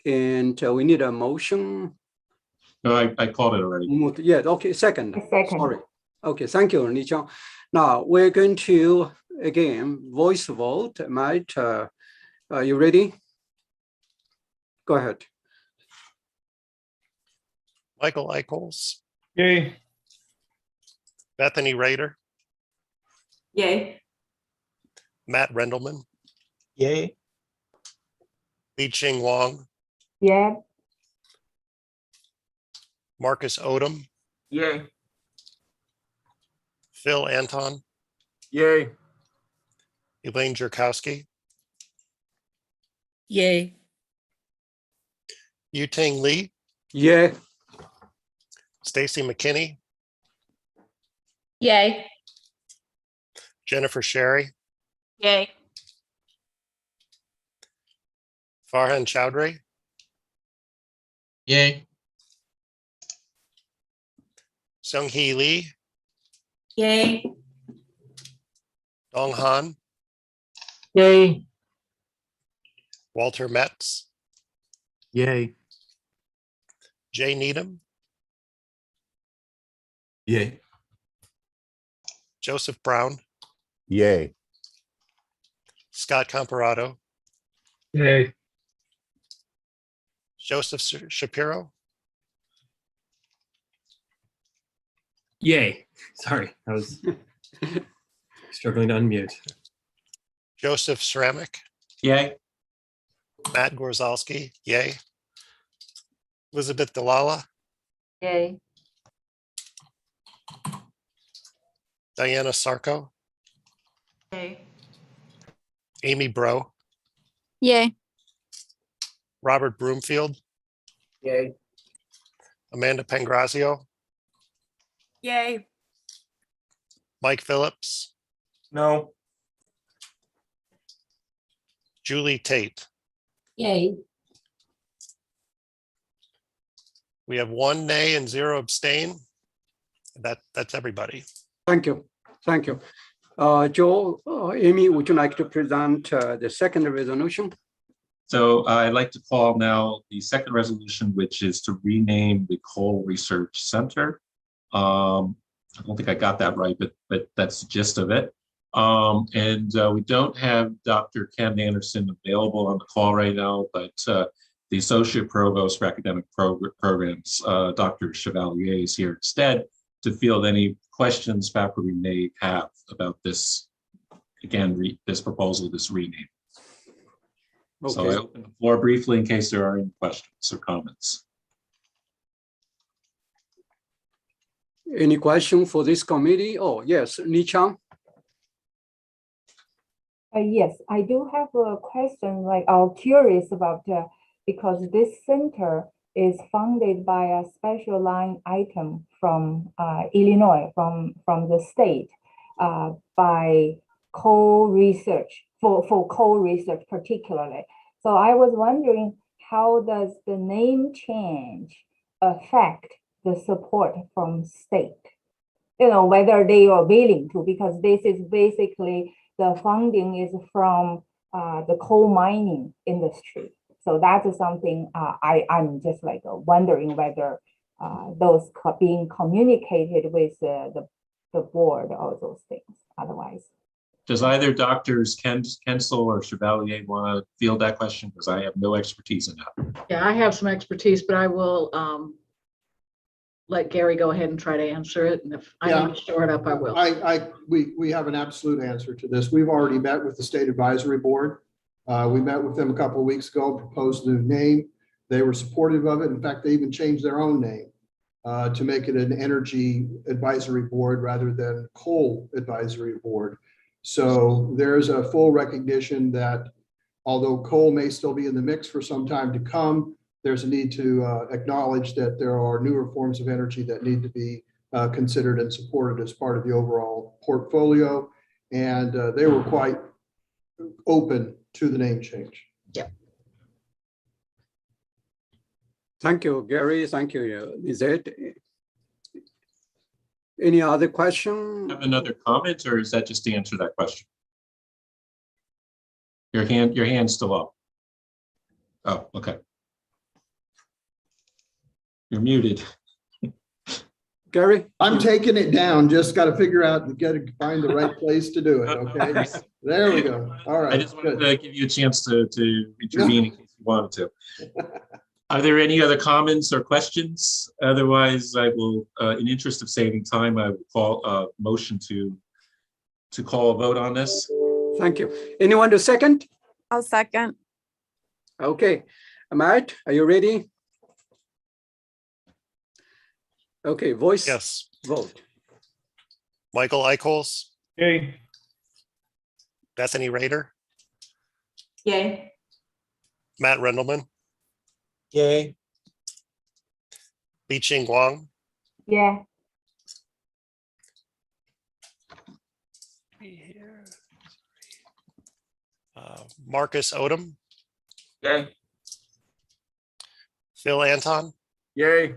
And we need a motion. No, I called it already. Yeah, okay, second. Second. Sorry. Okay, thank you, Li Qiang. Now we're going to, again, voice vote. Matt, are you ready? Go ahead. Michael Eichholz, Yay. Bethany Rader, Yay. Matt Rendelman, Yay. Li Ching Wong, Yeah. Marcus Odom, Yay. Phil Anton, Yay. Elaine Jerkowski, Yay. Yutang Lee, Yeah. Stacy McKinney, Yay. Jennifer Sherry, Yay. Farhan Chowdhury, Yay. Seung-Hee Lee, Yay. Dong Han, Yay. Walter Metz, Yay. Jay Needham, Yay. Joseph Brown, Yay. Scott Comparato, Yay. Joseph Shapiro, Yay. Sorry, I was struggling to unmute. Joseph Ceramic, Yay. Matt Gorzalski, yay. Elizabeth Delala, Yay. Diana Sarko, Yay. Amy Bro, Yay. Robert Broomfield, Yay. Amanda Pangrazio, Yay. Mike Phillips, No. Julie Tate. Yay. We have 1 nay and 0 abstain. That's everybody. Thank you. Thank you. Joe, Amy, would you like to present the second resolution? So I'd like to call now the second resolution, which is to rename the Coal Research Center. I don't think I got that right, but that's the gist of it. We don't have Dr. Ken Anderson available on the call right now, but the Associate Provost for Academic Programs, Dr. Chevalier, is here instead to field any questions faculty may have about this, again, this proposal, this rename. Okay. So I open the floor briefly in case there are any questions or comments. Any question for this committee? Oh, yes, Li Chang. Yes, I do have a question, like, I'm curious about, because this center is funded by a special line item from Illinois, from the state, by coal research, for coal research particularly. So I was wondering, how does the name change affect the support from state? You know, whether they are willing to, because this is basically, the funding is from the coal mining industry. So that is something I'm just like wondering whether those being communicated with the board, all those things otherwise. Does either Doctors Kensel or Chevalier want to field that question? Because I have no expertise in that. Yeah, I have some expertise, but I will let Gary go ahead and try to answer it. And if I need to shore it up, I will. We have an absolute answer to this. We've already met with the State Advisory Board. We met with them a couple of weeks ago, proposed a new name. They were supportive of it. In fact, they even changed their own name to make it an Energy Advisory Board rather than Coal Advisory Board. So there's a full recognition that although coal may still be in the mix for some time to come, there's a need to acknowledge that there are newer forms of energy that need to be considered and supported as part of the overall portfolio. And they were quite open to the name change. Yeah. Thank you, Gary. Thank you, Lizette. Any other question? Have another comment, or is that just to answer that question? Your hand's still up. Oh, okay. You're muted. Gary? I'm taking it down. Just got to figure out, find the right place to do it. Okay. There we go. All right. I just wanted to give you a chance to intervene in case you wanted to. Are there any other comments or questions? Otherwise, I will, in interest of saving time, I will call a motion to call a vote on this. Thank you. Anyone to second? I'll second. Okay. Matt, are you ready? Okay, voice. Yes. Vote. Michael Eichholz, Yay. Bethany Rader, Yay. Matt Rendelman, Yay. Li-Ching Wang, Yeah. Marcus Odom, Yay. Phil Anton, Yay.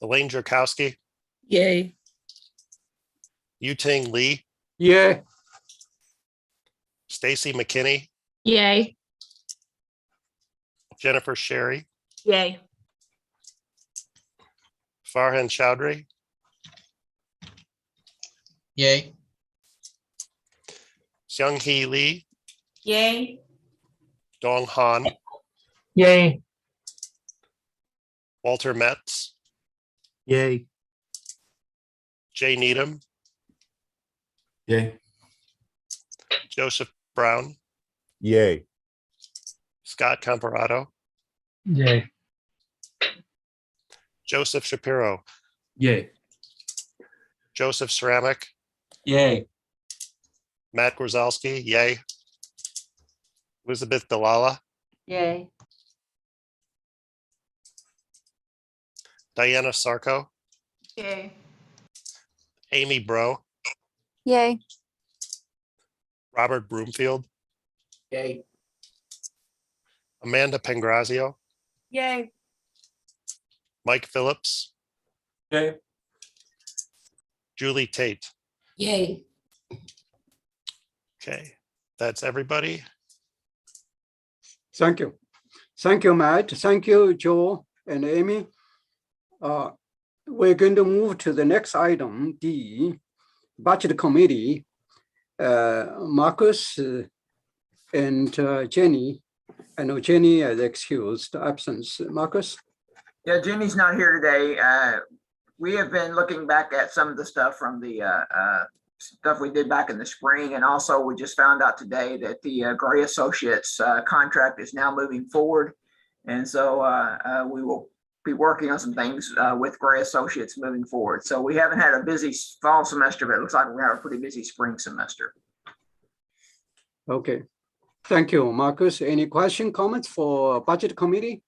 Elaine Drakowski, Yay. Yu-Ting Lee, Yeah. Stacy McKinney, Yay. Jennifer Sherry, Yay. Farhan Chowdhury, Yay. Seung-Hee Lee, Yay. Dong Han, Yay. Walter Metz, Yay. Jay Needham, Yay. Joseph Brown, Yay. Scott Comparato, Yay. Joseph Shapiro, Yay. Joseph Ceramic, Yay. Matt Grzalski, yay. Elizabeth Delala, Yay. Diana Sarko, Yay. Amy Bro, Yay. Robert Broomfield, Yay. Amanda Pangrazio, Yay. Mike Phillips, Yay. Julie Tate. Yay. Okay, that's everybody. Thank you. Thank you, Matt. Thank you, Joe and Amy. We're going to move to the next item, D, Budget Committee. Marcus and Jenny. I know Jenny is excused absence. Marcus? Yeah, Jenny's not here today. We have been looking back at some of the stuff from the stuff we did back in the spring. And also we just found out today that the Gray Associates contract is now moving forward. And so we will be working on some things with Gray Associates moving forward. So we haven't had a busy fall semester, but it looks like we have a pretty busy spring semester. Okay. Thank you, Marcus. Any question, comments for Budget Committee?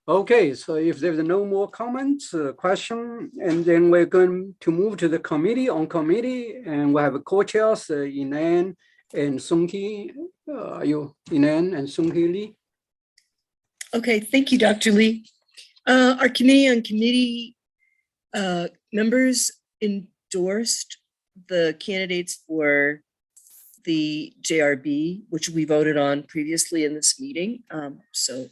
Okay, so if there's no more comments, question, and then we're going to move to the committee on committee, and we have co-chairs, Inan and Sung-Hee. Are you Inan and Sung-Hee Lee? Okay, thank you, Dr. Lee. Our committee on committee members endorsed the candidates for the JRB, which we voted on previously in this meeting. So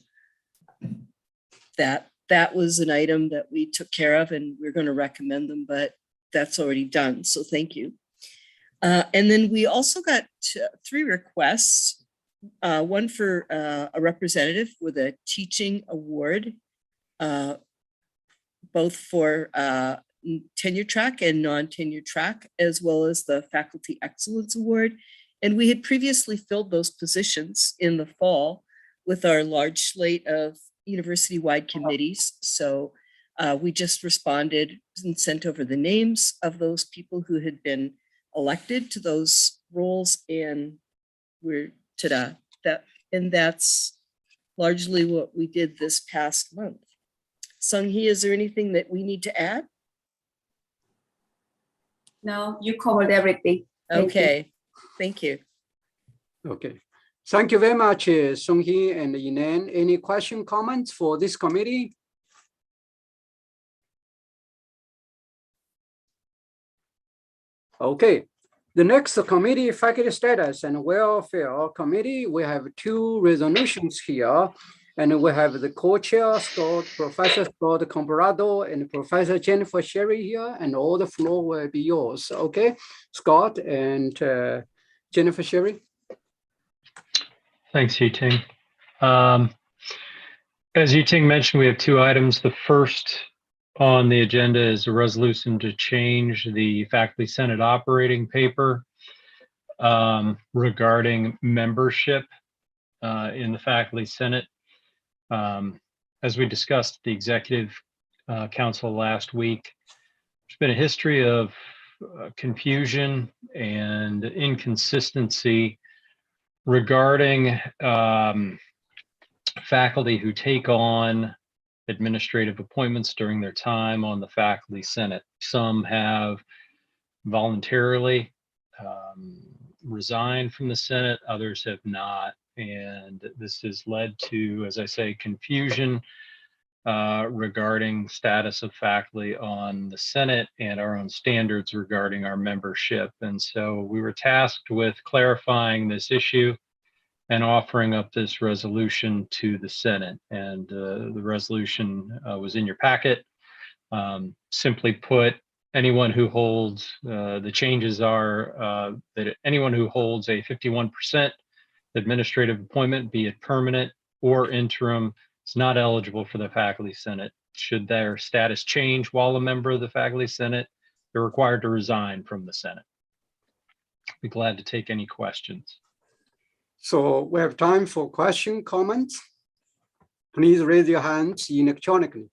that was an item that we took care of, and we're going to recommend them, but that's already done. So thank you. And then we also got 3 requests, one for a representative with a teaching award, both for tenure track and non-tenure track, as well as the Faculty Excellence Award. And we had previously filled those positions in the fall with our large slate of university-wide committees. So we just responded and sent over the names of those people who had been elected to those roles, and we're ta-da. That's largely what we did this past month. Sung-Hee, is there anything that we need to add? No, you covered everything. Okay, thank you. Okay. Thank you very much, Sung-Hee and Inan. Any question, comments for this committee? Okay. The next committee, Faculty Status and Welfare Committee, we have 2 resolutions here. And we have the co-chair, Professor Scott Comparado and Professor Jennifer Sherry here, and all the floor will be yours. Okay, Scott and Jennifer Sherry. Thanks, Yiting. As Yiting mentioned, we have 2 items. The first on the agenda is a resolution to change the Faculty Senate operating paper regarding membership in the Faculty Senate. As we discussed at the Executive Council last week, there's been a history of confusion and inconsistency regarding faculty who take on administrative appointments during their time on the Faculty Senate. Some have voluntarily resigned from the Senate, others have not. And this has led to, as I say, confusion regarding status of faculty on the Senate and our own standards regarding our membership. And so we were tasked with clarifying this issue and offering up this resolution to the Senate. And the resolution was in your packet. Simply put, anyone who holds, the changes are that anyone who holds a 51% administrative appointment, be it permanent or interim, is not eligible for the Faculty Senate. Should their status change while a member of the Faculty Senate, they're required to resign from the Senate. Be glad to take any questions. So we have time for question, comments. Please raise your hands electronically.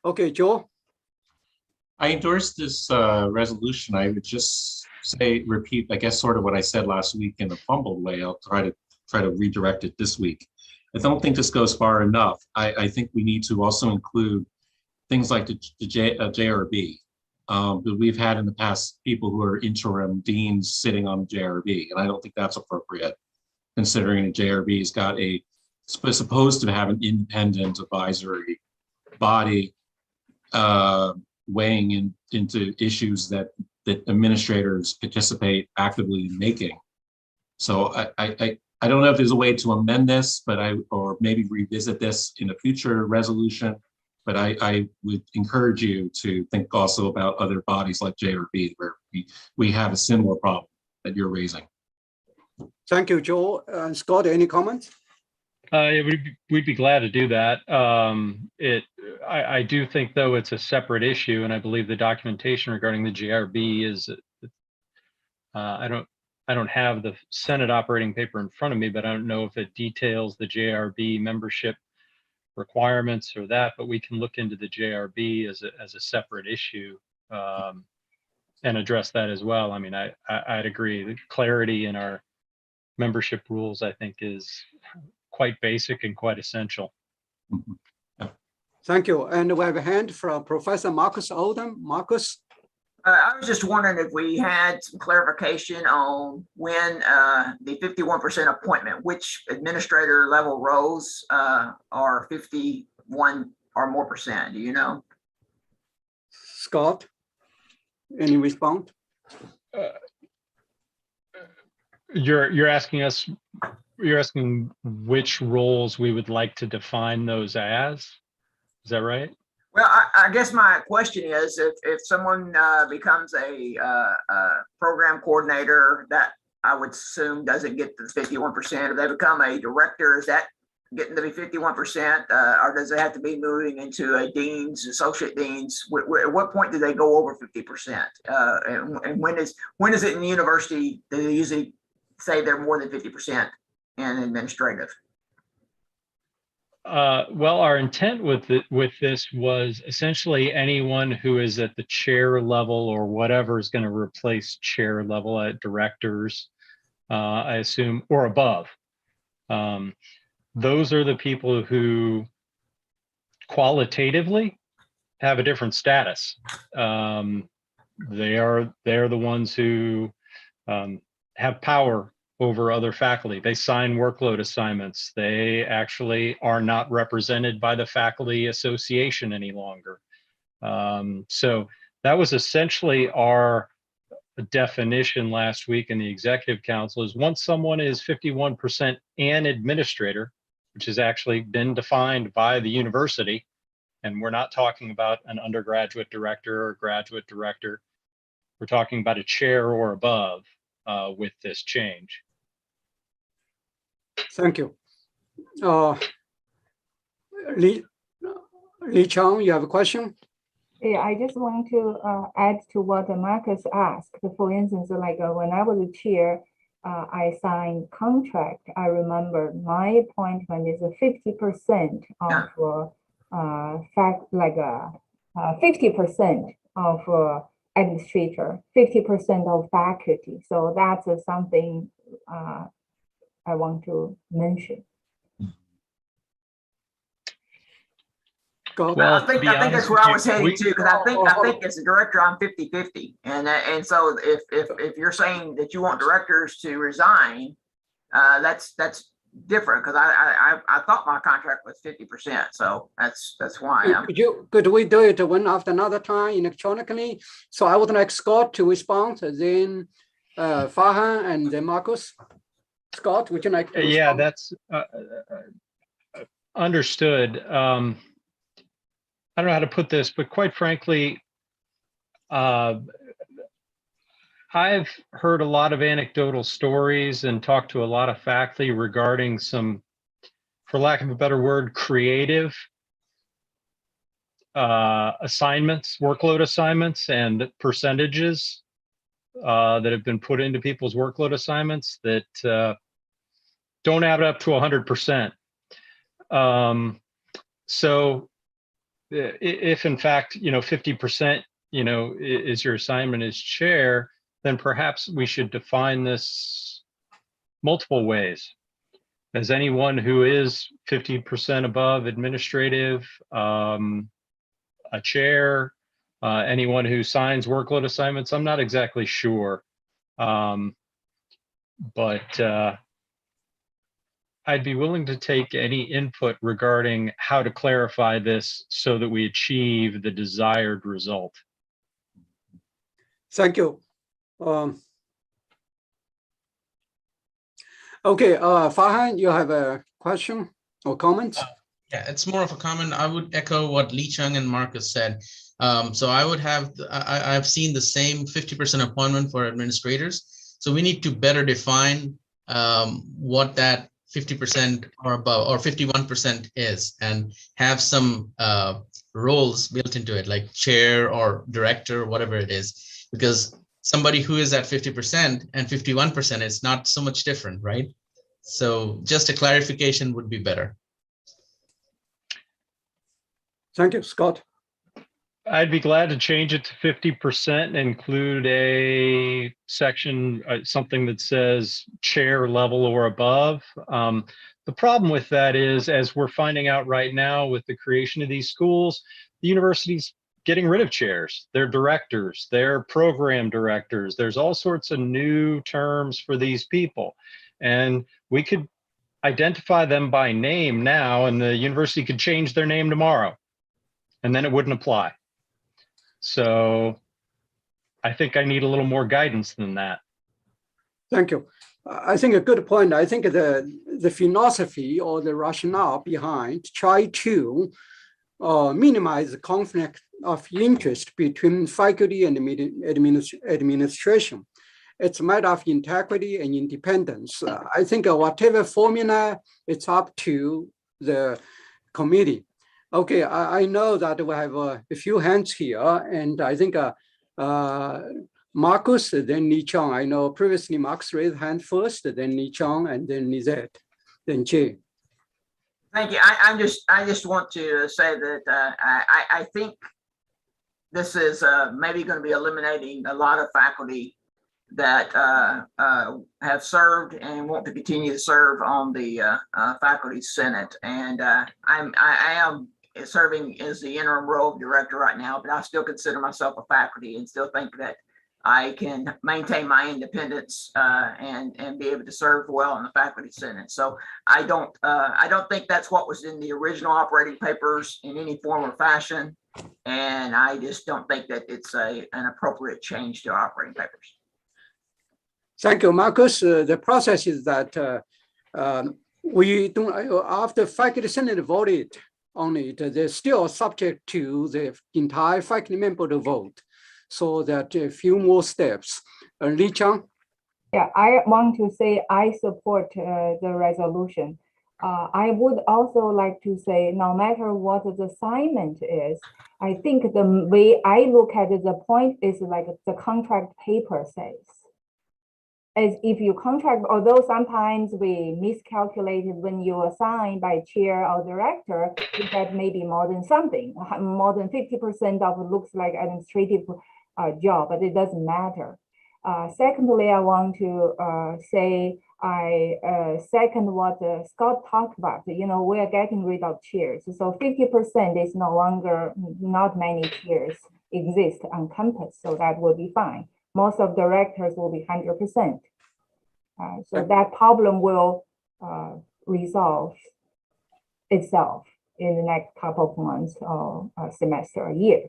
Okay, Joe. I endorse this resolution. I would just repeat, I guess, sort of what I said last week in a fumbled way. I'll try to redirect it this week. I don't think this goes far enough. I think we need to also include things like the JRB. We've had in the past people who are interim deans sitting on the JRB, and I don't think that's appropriate, considering the JRB has got a supposed to have an independent advisory body weighing into issues that administrators participate actively in making. So I don't know if there's a way to amend this, but or maybe revisit this in a future resolution. But I would encourage you to think also about other bodies like JRB, where we have a similar problem that you're raising. Thank you, Joe. Scott, any comments? Yeah, we'd be glad to do that. I do think, though, it's a separate issue, and I believe the documentation regarding the JRB is. I don't have the Senate operating paper in front of me, but I don't know if it details the JRB membership requirements or that. But we can look into the JRB as a separate issue and address that as well. I mean, I'd agree. The clarity in our membership rules, I think, is quite basic and quite essential. Thank you. And we have a hand from Professor Marcus Oldham. Marcus? I was just wondering if we had some clarification on when the 51% appointment, which administrator level roles are 51 or more percent, do you know? Scott, any response? You're asking which roles we would like to define those as? Is that right? Well, I guess my question is, if someone becomes a program coordinator, that I would assume doesn't get the 51%. If they become a director, is that getting to be 51%, or does it have to be moving into a dean's, associate deans? At what point do they go over 50%? And when is it in the university do they usually say they're more than 50% in administrative? Well, our intent with this was essentially anyone who is at the chair level or whatever is going to replace chair level at directors, I assume, or above. Those are the people who qualitatively have a different status. They're the ones who have power over other faculty. They sign workload assignments. They actually are not represented by the faculty association any longer. So that was essentially our definition last week in the executive council, is once someone is 51% an administrator, which has actually been defined by the university, and we're not talking about an undergraduate director or graduate director, we're talking about a chair or above with this change. Thank you. Li Chang, you have a question? Yeah, I just want to add to what Marcus asked. For instance, like when I was a chair, I signed contract. I remember my appointment is 50% of 50% of administrator, 50% of faculty. So that's something I want to mention. Well, I think that's where I was heading to, because I think as a director I'm 50-50, and so if you're saying that you want directors to resign, that's different, because I thought my contract was 50%, so that's why I'm. Could we do it one after another time electronically? So I would like Scott to respond, then Farhan, and then Marcus. Scott, would you like to respond? Yeah, that's understood. I don't know how to put this, but quite frankly, I've heard a lot of anecdotal stories and talked to a lot of faculty regarding some, for lack of a better word, creative assignments, workload assignments, and percentages that have been put into people's workload assignments that don't add up to 100%. So if in fact, 50%, is your assignment as chair, then perhaps we should define this multiple ways. As anyone who is 50% above administrative, a chair, anyone who signs workload assignments, I'm not exactly sure. But I'd be willing to take any input regarding how to clarify this so that we achieve the desired result. Thank you. Okay, Farhan, you have a question or comment? Yeah, it's more of a comment. I would echo what Lee Chung and Marcus said. So I would have, I've seen the same 50% appointment for administrators. So we need to better define what that 50% or above or 51% is, and have some roles built into it, like chair or director, whatever it is, because somebody who is at 50% and 51% is not so much different, right? So just a clarification would be better. Thank you, Scott. I'd be glad to change it to 50% and include a section, something that says chair level or above. The problem with that is, as we're finding out right now with the creation of these schools, the university's getting rid of chairs. They're directors, they're program directors. There's all sorts of new terms for these people. And we could identify them by name now, and the university could change their name tomorrow, and then it wouldn't apply. So I think I need a little more guidance than that. Thank you. I think a good point. I think the philosophy or the rationale behind try to minimize the conflict of interest between faculty and administration. It's a matter of integrity and independence. I think whatever formula, it's up to the committee. Okay, I know that we have a few hands here, and I think Marcus, then Lee Chung. I know previously Marcus raised hand first, then Lee Chung, and then Lizette, then Jay. Thank you. I just want to say that I think this is maybe going to be eliminating a lot of faculty that have served and want to continue to serve on the faculty senate. And I am serving as the interim role of director right now, but I still consider myself a faculty and still think that I can maintain my independence and be able to serve well in the faculty senate. So I don't think that's what was in the original operating papers in any form or fashion, and I just don't think that it's an appropriate change to operating papers. Thank you, Marcus. The process is that we don't, after faculty senate voted on it, they're still subject to the entire faculty member to vote. So that a few more steps. Lee Chung? Yeah, I want to say I support the resolution. I would also like to say, no matter what the assignment is, I think the way I look at it, the point is like the contract paper says. As if you contract, although sometimes we miscalculated when you assign by chair or director, you get maybe more than something, more than 50% of it looks like administrative job, but it doesn't matter. Secondly, I want to say I second what Scott talked about. You know, we are getting rid of chairs. So 50% is no longer, not many chairs exist on campus, so that will be fine. Most of directors will be 100%. So that problem will resolve itself in the next couple of months or a semester, a year.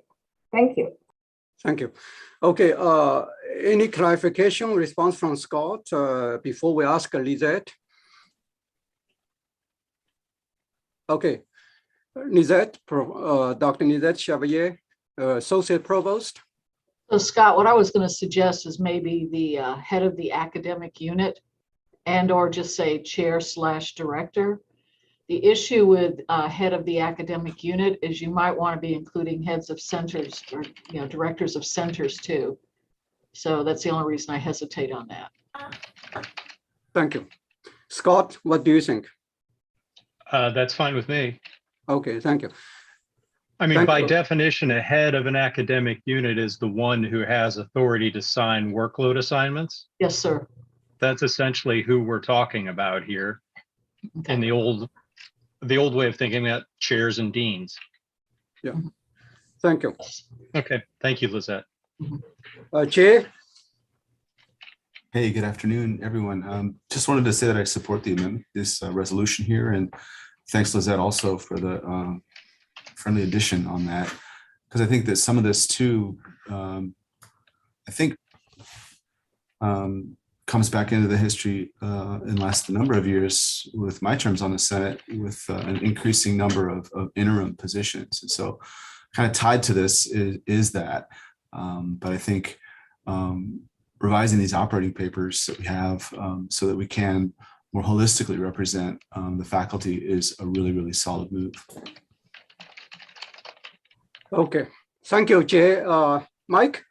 Thank you. Thank you. Okay, any clarification response from Scott before we ask Lizette? Okay, Lizette, Dr. Lizette Chevalier, Associate Provost. So Scott, what I was going to suggest is maybe the head of the academic unit and or just say chair/director. The issue with head of the academic unit is you might want to be including heads of centers or directors of centers too. So that's the only reason I hesitate on that. Thank you. Scott, what do you think? That's fine with me. Okay, thank you. I mean, Thank by you. definition, a head of an academic unit is the one who has authority to sign workload assignments. Yes, sir. That's essentially who we're talking about here. Okay. In the old way of thinking about chairs and deans. Yeah, thank you. Okay, thank you, Lizette. Jay? Hey, good afternoon, everyone. Just wanted to say that I support the amendment, this resolution here, and thanks Lizette also for the friendly addition on that, because I think that some of this too, I think comes back into the history in the last number of years with my terms on the Senate, with an increasing number of interim positions. And so kind of tied to this is that, but I think revising these operating papers that we have so that we can more holistically represent the faculty is a really, really solid move. Okay, thank you, Jay. Mike?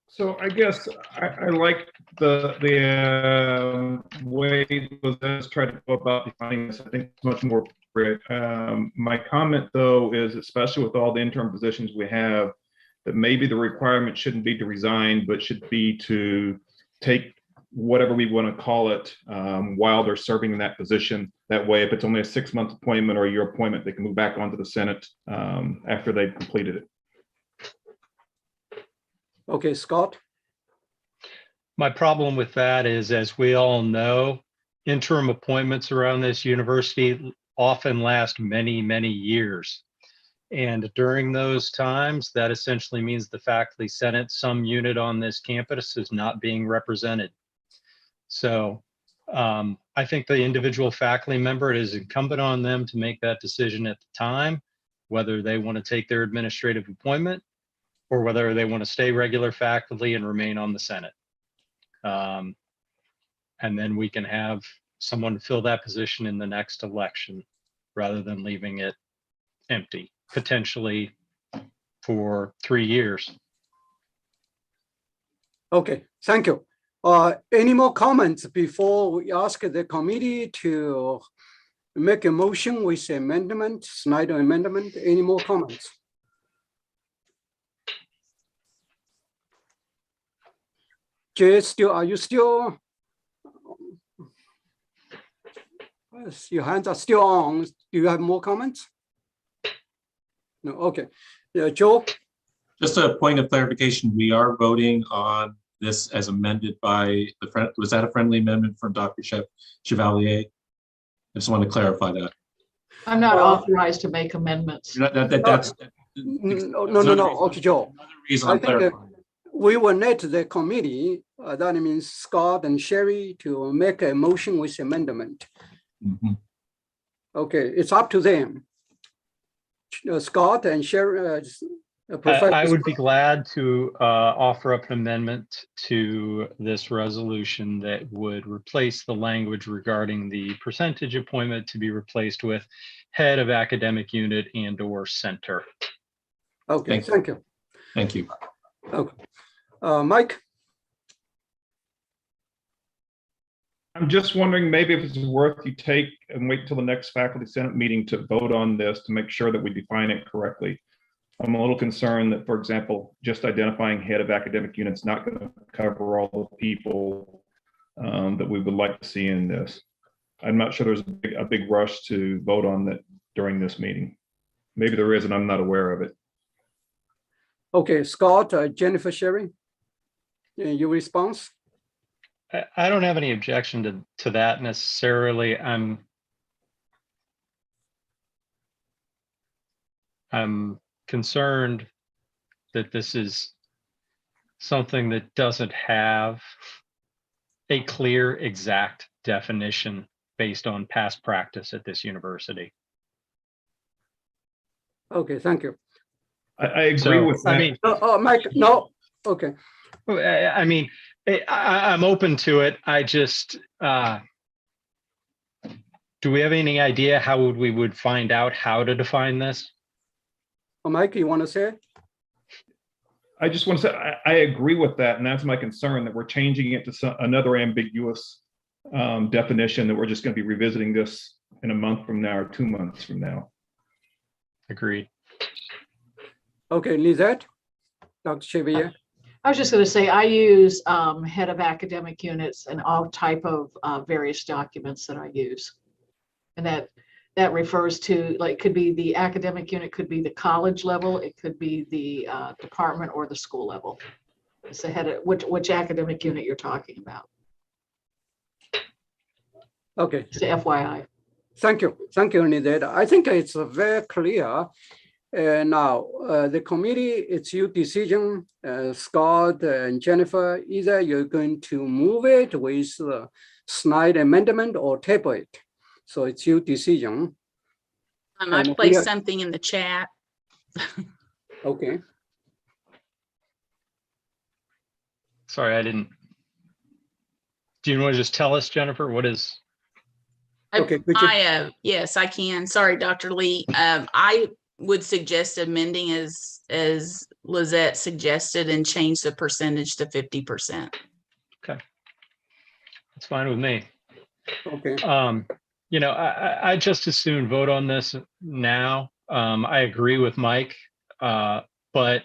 So I guess I like the way Lizette's tried to go about defining this. I think it's much more appropriate. My comment, though, is especially with all the interim positions we have, that maybe the requirement shouldn't be to resign, but should be to take whatever we want to call it while they're serving in that position. That way, if it's only a 6-month appointment or a year appointment, they can move back onto the Senate after they've completed it. Okay, Scott? My problem with that is, as we all know, interim appointments around this university often last many, many years. And during those times, that essentially means the faculty senate, some unit on this campus, is not being represented. So I think the individual faculty member, it is incumbent on them to make that decision at the time, whether they want to take their administrative appointment or whether they want to stay regular faculty and remain on the Senate. And then we can have someone fill that position in the next election rather than leaving it empty, potentially for 3 years. Okay, thank you. Any more comments before we ask the committee to make a motion with amendment, Snyder amendment? Any more comments? Jay, are you still? Your hands are still on. Do you have more comments? No, okay. Yeah, Joe? Just a point of clarification, we are voting on this as amended by the friend. Was that a friendly amendment from Dr. Chevalier? I just want to clarify that. I'm not authorized to make amendments. That's No. Okay, Joe. reason I I'm think that clarifying. we will let the committee, that means Scott and Sherry, to make a motion with amendment. Mhm. Okay, it's up to them. Scott and Sherry. I would be glad to offer up an amendment to this resolution that would replace the language regarding the percentage appointment to be replaced with head of academic unit and/or center. Okay, thank you. Thank you. Okay, Mike? I'm just wondering maybe if it's worth you take and wait till the next faculty senate meeting to vote on this to make sure that we define it correctly. I'm a little concerned that, for example, just identifying head of academic units not going to cover all the people that we would like to see in this. I'm not sure there's a big rush to vote on that during this meeting. Maybe there is, and I'm not aware of it. Okay, Scott, Jennifer, Sherry, your response? I don't have any objection to that necessarily. I'm concerned that this is something that doesn't have a clear, exact definition based on past practice at this university. Okay, thank you. I agree with that. I mean, Mike, no, okay. I mean, I'm open to it. I just, do we have any idea how we would find out how to define this? Mike, you want to say? I just want to say, I agree with that. And that's my concern, that we're changing it to another ambiguous definition, that we're just going to be revisiting this in a month from now or 2 months from now. Agreed. Okay, Lizette, Dr. Chevalier. I was just going to say, I use head of academic units and all type of various documents that I use. And that refers to, like, could be the academic unit, could be the college level, it could be the department or the school level. It's the head of, which academic unit you're talking about. Okay, Just FYI. thank you, Nideta. I think it's very clear. Now, the committee, it's your decision, Scott and Jennifer, either you're going to move it with slide amendment or table it. So it's your decision. I might place something in the chat. Okay. Sorry, I didn't. Do you want to just tell us, Jennifer, what is? Okay. Yes, I can. Sorry, Dr. Lee. I would suggest amending as Lizette suggested and change the percentage to 50%. Okay. That's fine with me. Okay. You know, I just as soon vote on this now. I agree with Mike, but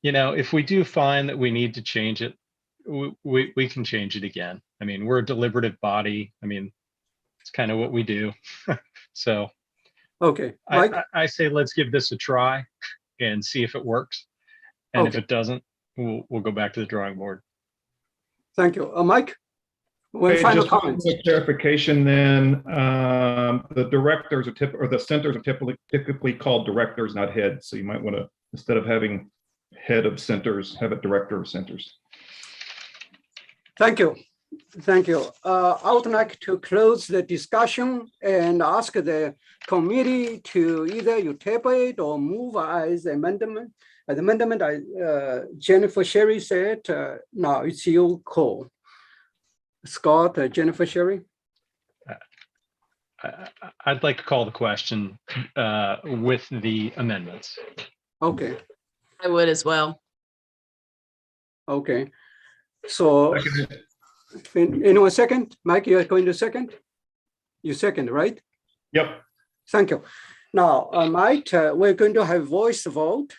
you know, if we do find that we need to change it, we can change it again. I mean, we're a deliberative body. I mean, it's kind of what we do. So okay, Mike? I say let's give this a try and see if it works. And if it doesn't, we'll go back to the drawing board. Thank you. Mike? One Okay, final just comment. one clarification then, the directors or the centers are typically called directors, not heads. So you might want to, instead of having head of centers, have a director of centers. Thank you. Thank you. I would like to close the discussion and ask the committee to either you table it or move as amendment. As amendment, Jennifer Sherry said, now it's your call. Scott, Jennifer Sherry? I'd like to call the question with the amendments. Okay. I would as well. Okay. So, anyone second? Mike, you're going to second? You second, right? Yep. Thank you. Now, Mike, we're going to have voice vote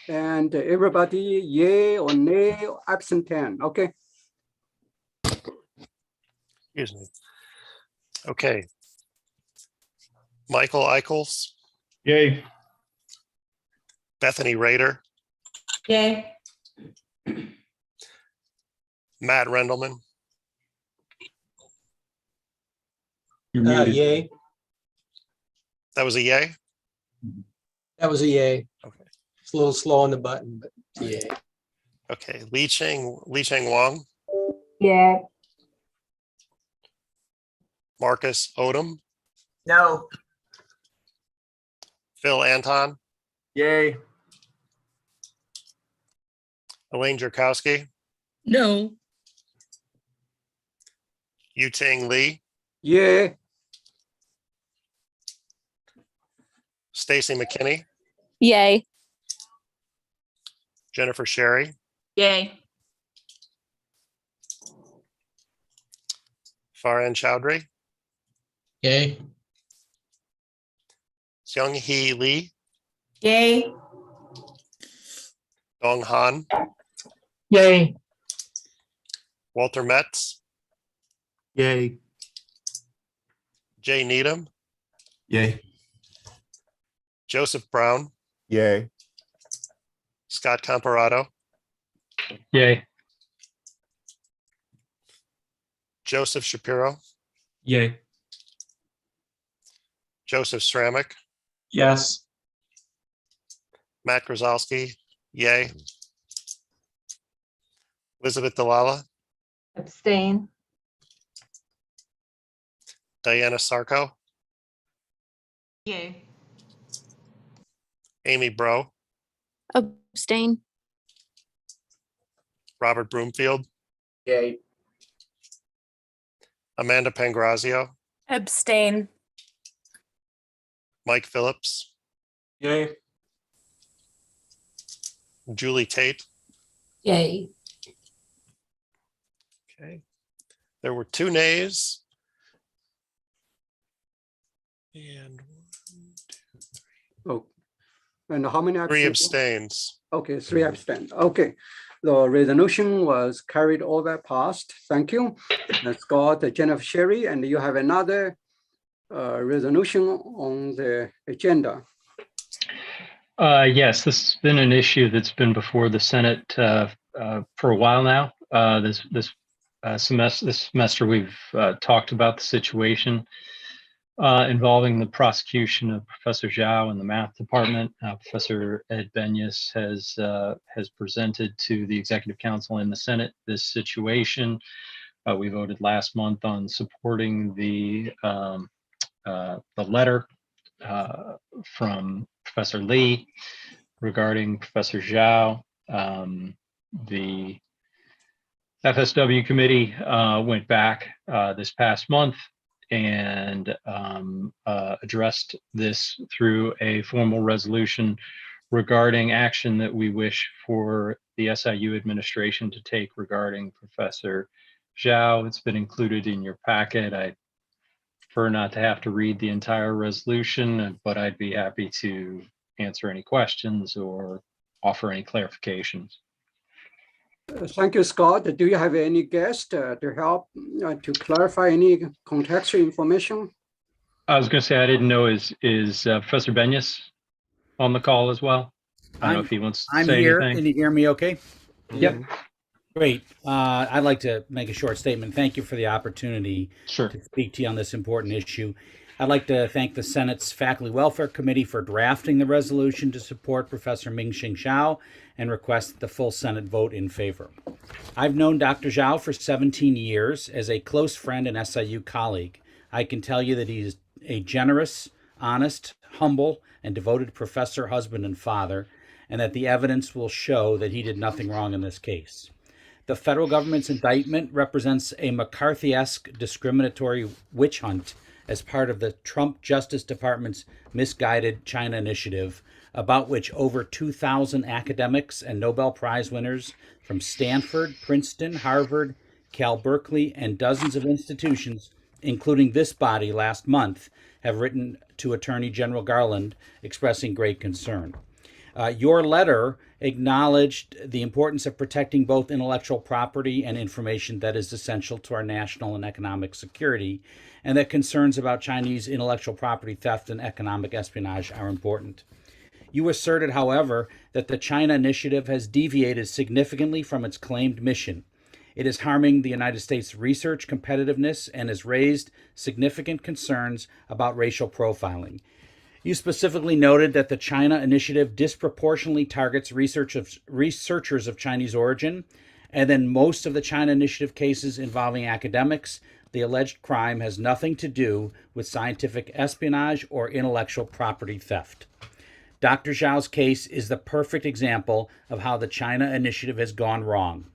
and everybody yay or nay or abstain, okay? Excuse me. Okay. Michael Eichels. Yay. Bethany Rader. Yay. Matt Rendelman. Yay. That was a yay? That was a yay. Okay. It's a little slow on the button, but yay. Okay. Li Cheng Wong. Yeah. Marcus Odom. No. Phil Anton. Yay. Elaine Jerkowski. No. Yu-Ting Lee. Yeah. Stacy McKinney. Yay. Jennifer Sherry. Yay. Farhan Chowdhury. Yay. Seung Hee Lee. Yay. Dong Han. Yay. Walter Metz. Yay. Jay Needham. Yay. Joseph Brown. Yay. Scott Comparato. Yay. Joseph Shapiro. Yay. Joseph Stramick. Yes. Matt Grzalski. Yay. Elizabeth Dalala. Abstain. Diana Sarko. Yay. Amy Bro. Abstain. Robert Broomfield. Yay. Amanda Pangrazio. Abstain. Mike Phillips. Yay. Julie Tate. Yay. Okay. There were 2 nays. And Oh, and how many? 3 abstain? abstains. Okay, 3 abstain. Okay, the resolution was carried over passed. Thank you. Scott, Jennifer Sherry, and you have another resolution on the agenda. Yes, this has been an issue that's been before the Senate for a while now. This semester, we've talked about the situation involving the prosecution of Professor Zhao in the math department. Professor Ed Benyus has presented to the Executive Council and the Senate this situation. We voted last month on supporting the letter from Professor Lee regarding Professor Zhao. The FSW committee went back this past month and addressed this through a formal resolution regarding action that we wish for the SIU administration to take regarding Professor Zhao. It's been included in your packet. I prefer not to have to read the entire resolution, but I'd be happy to answer any questions or offer any clarifications. Thank you, Scott. Do you have any guests to help to clarify any contextual information? I was going to say, I didn't know, is Professor Benyus on the call as well? I don't know if he wants to I'm say here. anything. Can you hear me okay? Yep. Great. I'd like to make a short statement. Thank you for the opportunity to speak to you on this important issue. I'd like to thank the Senate's Faculty Welfare Committee for drafting the resolution to support Professor Ming-Hsin Zhao and request that the full Senate vote in favor. I've known Dr. Zhao for 17 years as a close friend and SIU colleague. I can tell you that he is a generous, honest, humble, and devoted professor, husband, and father, and that the evidence will show that he did nothing wrong in this case. The federal government's indictment represents a McCarthy-esque discriminatory witch hunt as part of the Trump Justice Department's misguided China initiative, about which over 2,000 academics and Nobel Prize winners from Stanford, Princeton, Harvard, Cal Berkeley, and dozens of institutions, including this body last month, have written to Attorney General Garland expressing great concern. Your letter acknowledged the importance of protecting both intellectual property and information that is essential to our national and economic security, and that concerns about Chinese intellectual property theft and economic espionage are important. You asserted, however, that the China initiative has deviated significantly from its claimed mission. It is harming the United States' research competitiveness and has raised significant concerns about racial profiling. You specifically noted that the China initiative disproportionately targets researchers of Chinese origin, and in most of the China initiative cases involving academics, the alleged crime has nothing to do with scientific espionage or intellectual property theft. Dr. Zhao's case is the perfect example of how the China initiative has gone wrong.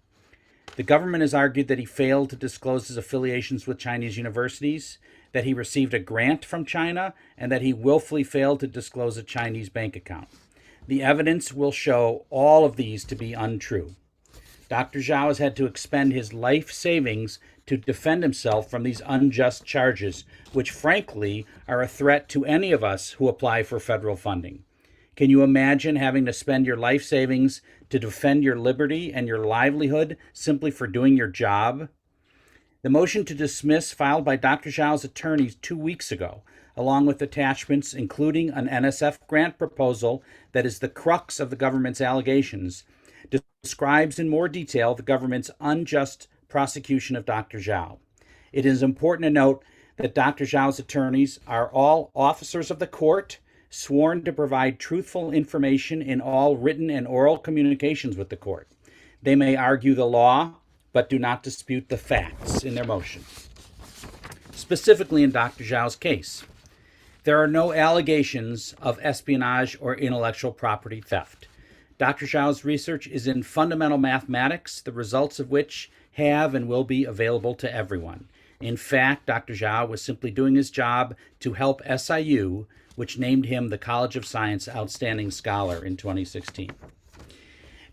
The government has argued that he failed to disclose his affiliations with Chinese universities, that he received a grant from China, and that he willfully failed to disclose a Chinese bank account. The evidence will show all of these to be untrue. Dr. Zhao has had to expend his life savings to defend himself from these unjust charges, which frankly are a threat to any of us who apply for federal funding. Can you imagine having to spend your life savings to defend your liberty and your livelihood simply for doing your job? The motion to dismiss filed by Dr. Zhao's attorneys 2 weeks ago, along with attachments including an NSF grant proposal that is the crux of the government's allegations, describes in more detail the government's unjust prosecution of Dr. Zhao. It is important to note that Dr. Zhao's attorneys are all officers of the court, sworn to provide truthful information in all written and oral communications with the court. They may argue the law, but do not dispute the facts in their motions. Specifically in Dr. Zhao's case, there are no allegations of espionage or intellectual property theft. Dr. Zhao's research is in fundamental mathematics, the results of which have and will be available to everyone. In fact, Dr. Zhao was simply doing his job to help SIU, which named him the College of Science Outstanding Scholar in 2016.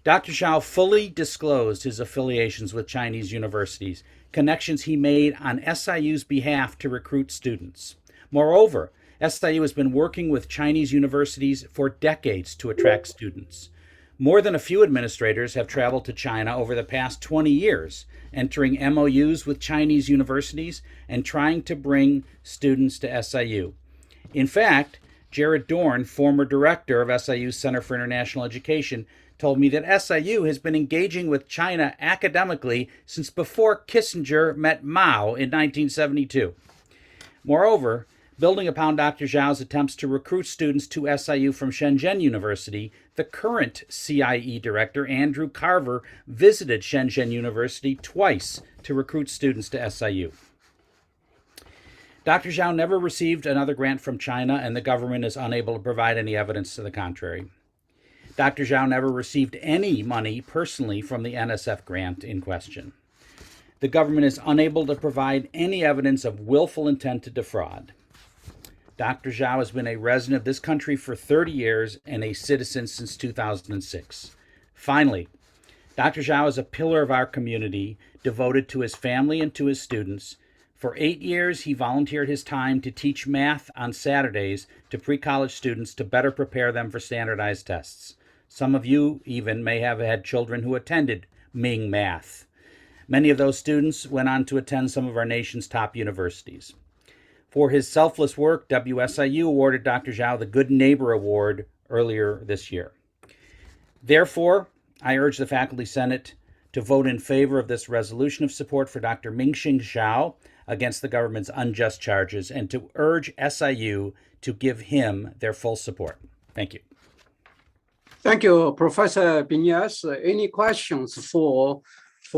Dr. Zhao fully disclosed his affiliations with Chinese universities, connections he made on SIU's behalf to recruit students. Moreover, SIU has been working with Chinese universities for decades to attract students. More than a few administrators have traveled to China over the past 20 years, entering MOUs with Chinese universities and trying to bring students to SIU. In fact, Jared Dorn, former director of SIU's Center for International Education, told me that SIU has been engaging with China academically since before Kissinger met Mao in 1972. Moreover, building upon Dr. Zhao's attempts to recruit students to SIU from Shenzhen University, the current CIE director, Andrew Carver, visited Shenzhen University twice to recruit students to SIU. Dr. Zhao never received another grant from China, and the government is unable to provide any evidence to the contrary. Dr. Zhao never received any money personally from the NSF grant in question. The government is unable to provide any evidence of willful intent to defraud. Dr. Zhao has been a resident of this country for 30 years and a citizen since 2006. Finally, Dr. Zhao is a pillar of our community, devoted to his family and to his students. For 8 years, he volunteered his time to teach math on Saturdays to pre-college students to better prepare them for standardized tests. Some of you even may have had children who attended Ming Math. Many of those students went on to attend some of our nation's top universities. For his selfless work, WSIU awarded Dr. Zhao the Good Neighbor Award earlier this year. Therefore, I urge the Faculty Senate to vote in favor of this resolution of support for Dr. Mingxing Zhao against the government's unjust charges, and to urge SIU to give him their full support. Thank you. Thank you, Professor Binyas. Any questions for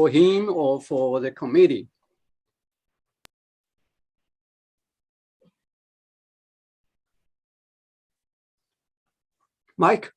him or for the committee? Mike?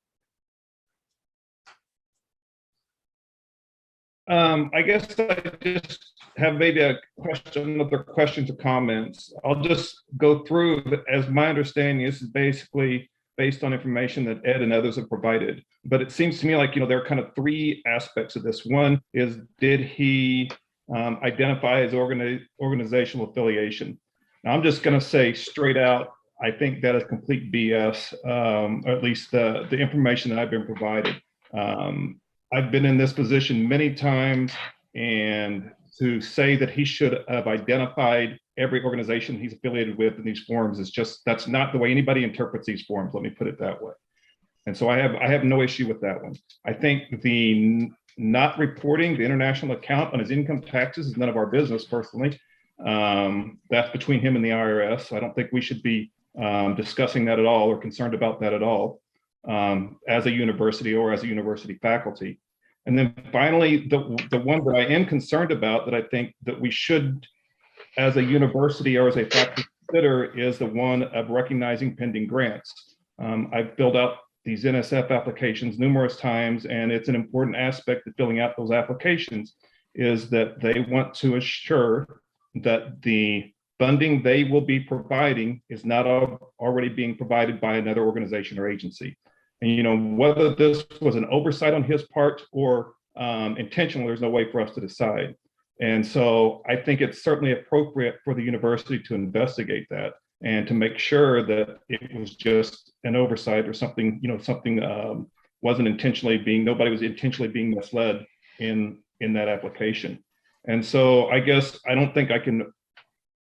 I guess I just have maybe another questions or comments. I'll just go through, as my understanding, this is basically based on information that Ed and others have provided. But it seems to me like, there are kind of three aspects of this. One is, did he identify his organizational affiliation? Now, I'm just going to say straight out, I think that is complete BS, or at least the information that I've been provided. I've been in this position many times, and to say that he should have identified every organization he's affiliated with in these forums is just, that's not the way anybody interprets these forums, let me put it that way. And so I have no issue with that one. I think the not reporting the international account on his income taxes is none of our business personally. That's between him and the IRS. So I don't think we should be discussing that at all or concerned about that at all as a university or as a university faculty. And then finally, the one that I am concerned about that I think that we should, as a university or as a faculty, consider is the one of recognizing pending grants. I've filled out these NSF applications numerous times, and it's an important aspect of filling out those applications is that they want to assure that the funding they will be providing is not already being provided by another organization or agency. And whether this was an oversight on his part or intentional, there's no way for us to decide. And so I think it's certainly appropriate for the university to investigate that and to make sure that it was just an oversight or something, wasn't nobody was intentionally being misled in that application. And so I guess I don't think I can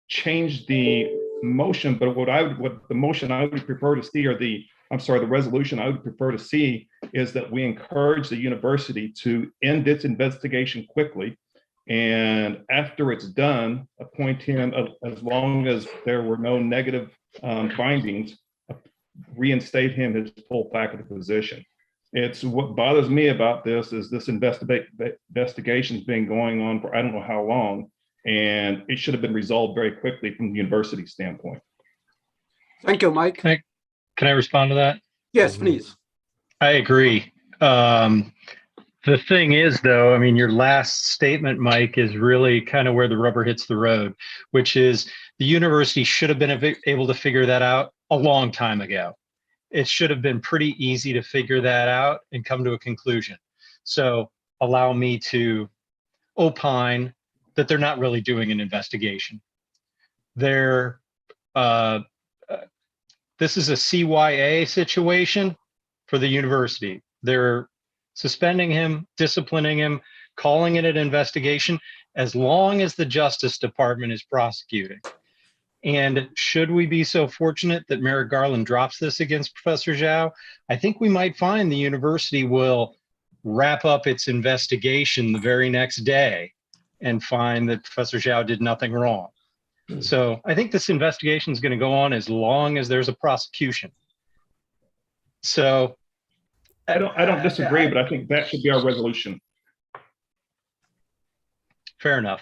change the motion, but what the motion I would prefer to see, or the resolution I would prefer to see, is that we encourage the university to end its investigation quickly, and after it's done, appoint him, as long as there were no negative findings, reinstate him his full faculty position. It's what bothers me about this is this investigation's been going on for I don't know how long, and it should have been resolved very quickly from the university standpoint. Thank you, Mike. Can I respond to that? Yes, please. I agree. The thing is, though, I mean, your last statement, Mike, is really kind of where the rubber hits the road, which is the university should have been able to figure that out a long time ago. It should have been pretty easy to figure that out and come to a conclusion. So allow me to opine that they're not really doing an investigation. This is a CYA situation for the university. They're suspending him, disciplining him, calling it an investigation, as long as the Justice Department is prosecuting. And should we be so fortunate that Merrick Garland drops this against Professor Zhao, I think we might find the university will wrap up its investigation the very next day and find that Professor Zhao did nothing wrong. So I think this investigation is going to go on as long as there's a prosecution. So I don't disagree, but I think that should be our resolution. Fair enough.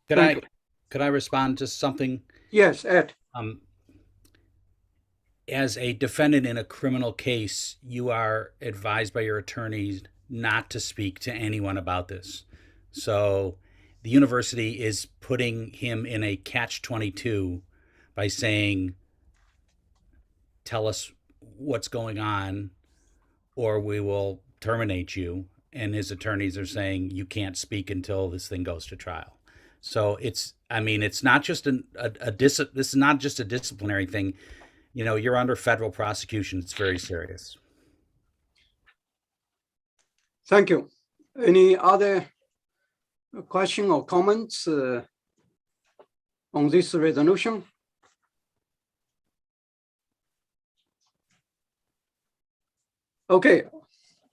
Could I respond to something? Yes, Ed. As a defendant in a criminal case, you are advised by your attorneys not to speak to anyone about this. So the university is putting him in a catch-22 by saying, tell us what's going on or we will terminate you. And his attorneys are saying you can't speak until this thing goes to trial. So it's not just this is not just a disciplinary thing. You know, you're under federal prosecution. It's very serious. Thank you. Any other question or comments on this resolution? Okay,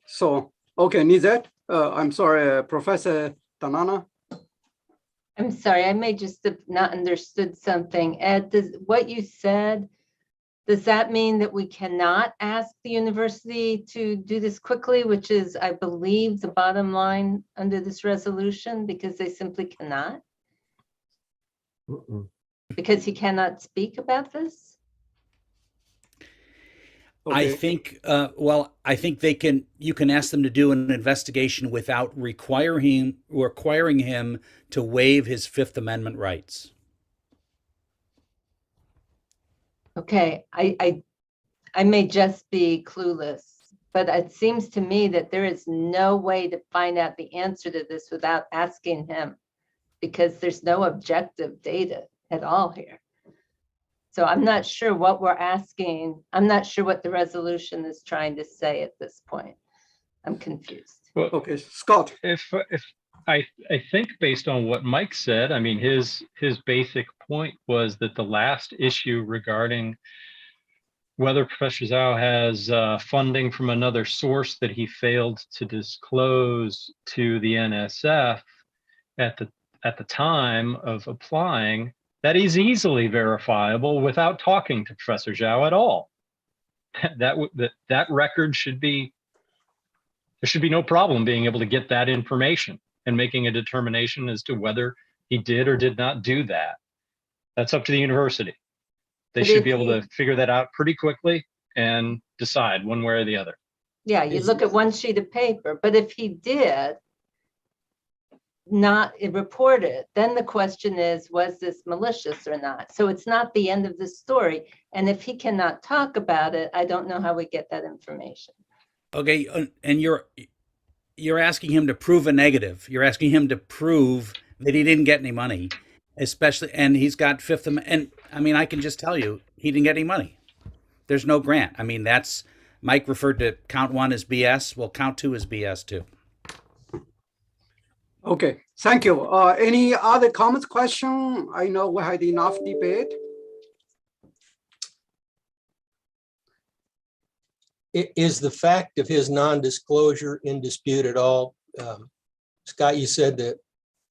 so, Nizet, I'm sorry, Professor Tanana. I'm sorry, I may just have not understood something. Ed, what you said, does that mean that we cannot ask the university to do this quickly, which is, I believe, the bottom line under this resolution, because they simply cannot? Because he cannot speak about this? I think, I think you can ask them to do an investigation without requiring him to waive his Fifth Amendment rights. Okay, I may just be clueless, but it seems to me that there is no way to find out the answer to this without asking him, because there's no objective data at all here. So I'm not sure what we're asking. I'm not sure what the resolution is trying to say at this point. I'm confused. Well, okay, Scott. If I think based on what Mike said, I mean, his basic point was that the last issue regarding whether Professor Zhao has funding from another source that he failed to disclose to the NSF at the time of applying, that is easily verifiable without talking to Professor Zhao at all. That record should be, there should be no problem being able to get that information and making a determination as to whether he did or did not do that. That's up to the university. They should be able to figure that out pretty quickly and decide one way or the other. Yeah, you look at one sheet of paper, but if he did not report it, then the question is, was this malicious or not? So it's not the end of the story. And if he cannot talk about it, I don't know how we get that information. Okay, and you're asking him to prove a negative. You're asking him to prove that he didn't get any money, especially, and he's got Fifth Amendment. And I mean, I can just tell you, he didn't get any money. There's no grant. I mean, Mike referred to count 1 as BS. Well, count 2 is BS too. Okay, thank you. Any other comments, question? I know we had enough debate. Is the fact of his non-disclosure in dispute at all? Scott, you said that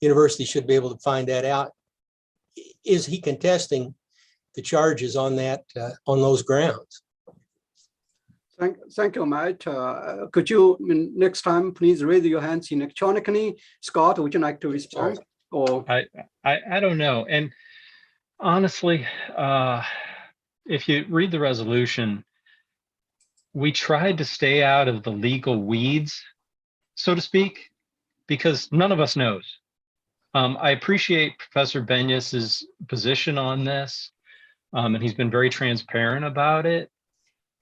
university should be able to find that out. Is he contesting the charges on that, on those grounds? Thank you, Matt. Could you next time please raise your hands electronically? Scott, would you like to respond? Or I don't know. And honestly, if you read the resolution, we tried to stay out of the legal weeds, so to speak, because none of us knows. I appreciate Professor Benyus's position on this, and he's been very transparent about it,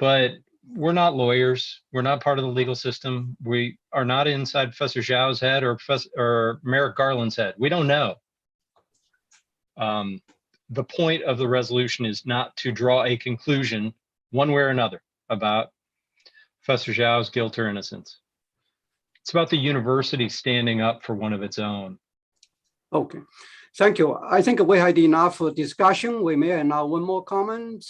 but we're not lawyers. We're not part of the legal system. We are not inside Professor Zhao's head or Merrick Garland's head. We don't know. The point of the resolution is not to draw a conclusion one way or another about Professor Zhao's guilt or innocence. It's about the university standing up for one of its own. Okay, Thank you. I think we had enough discussion. We may allow one more comment.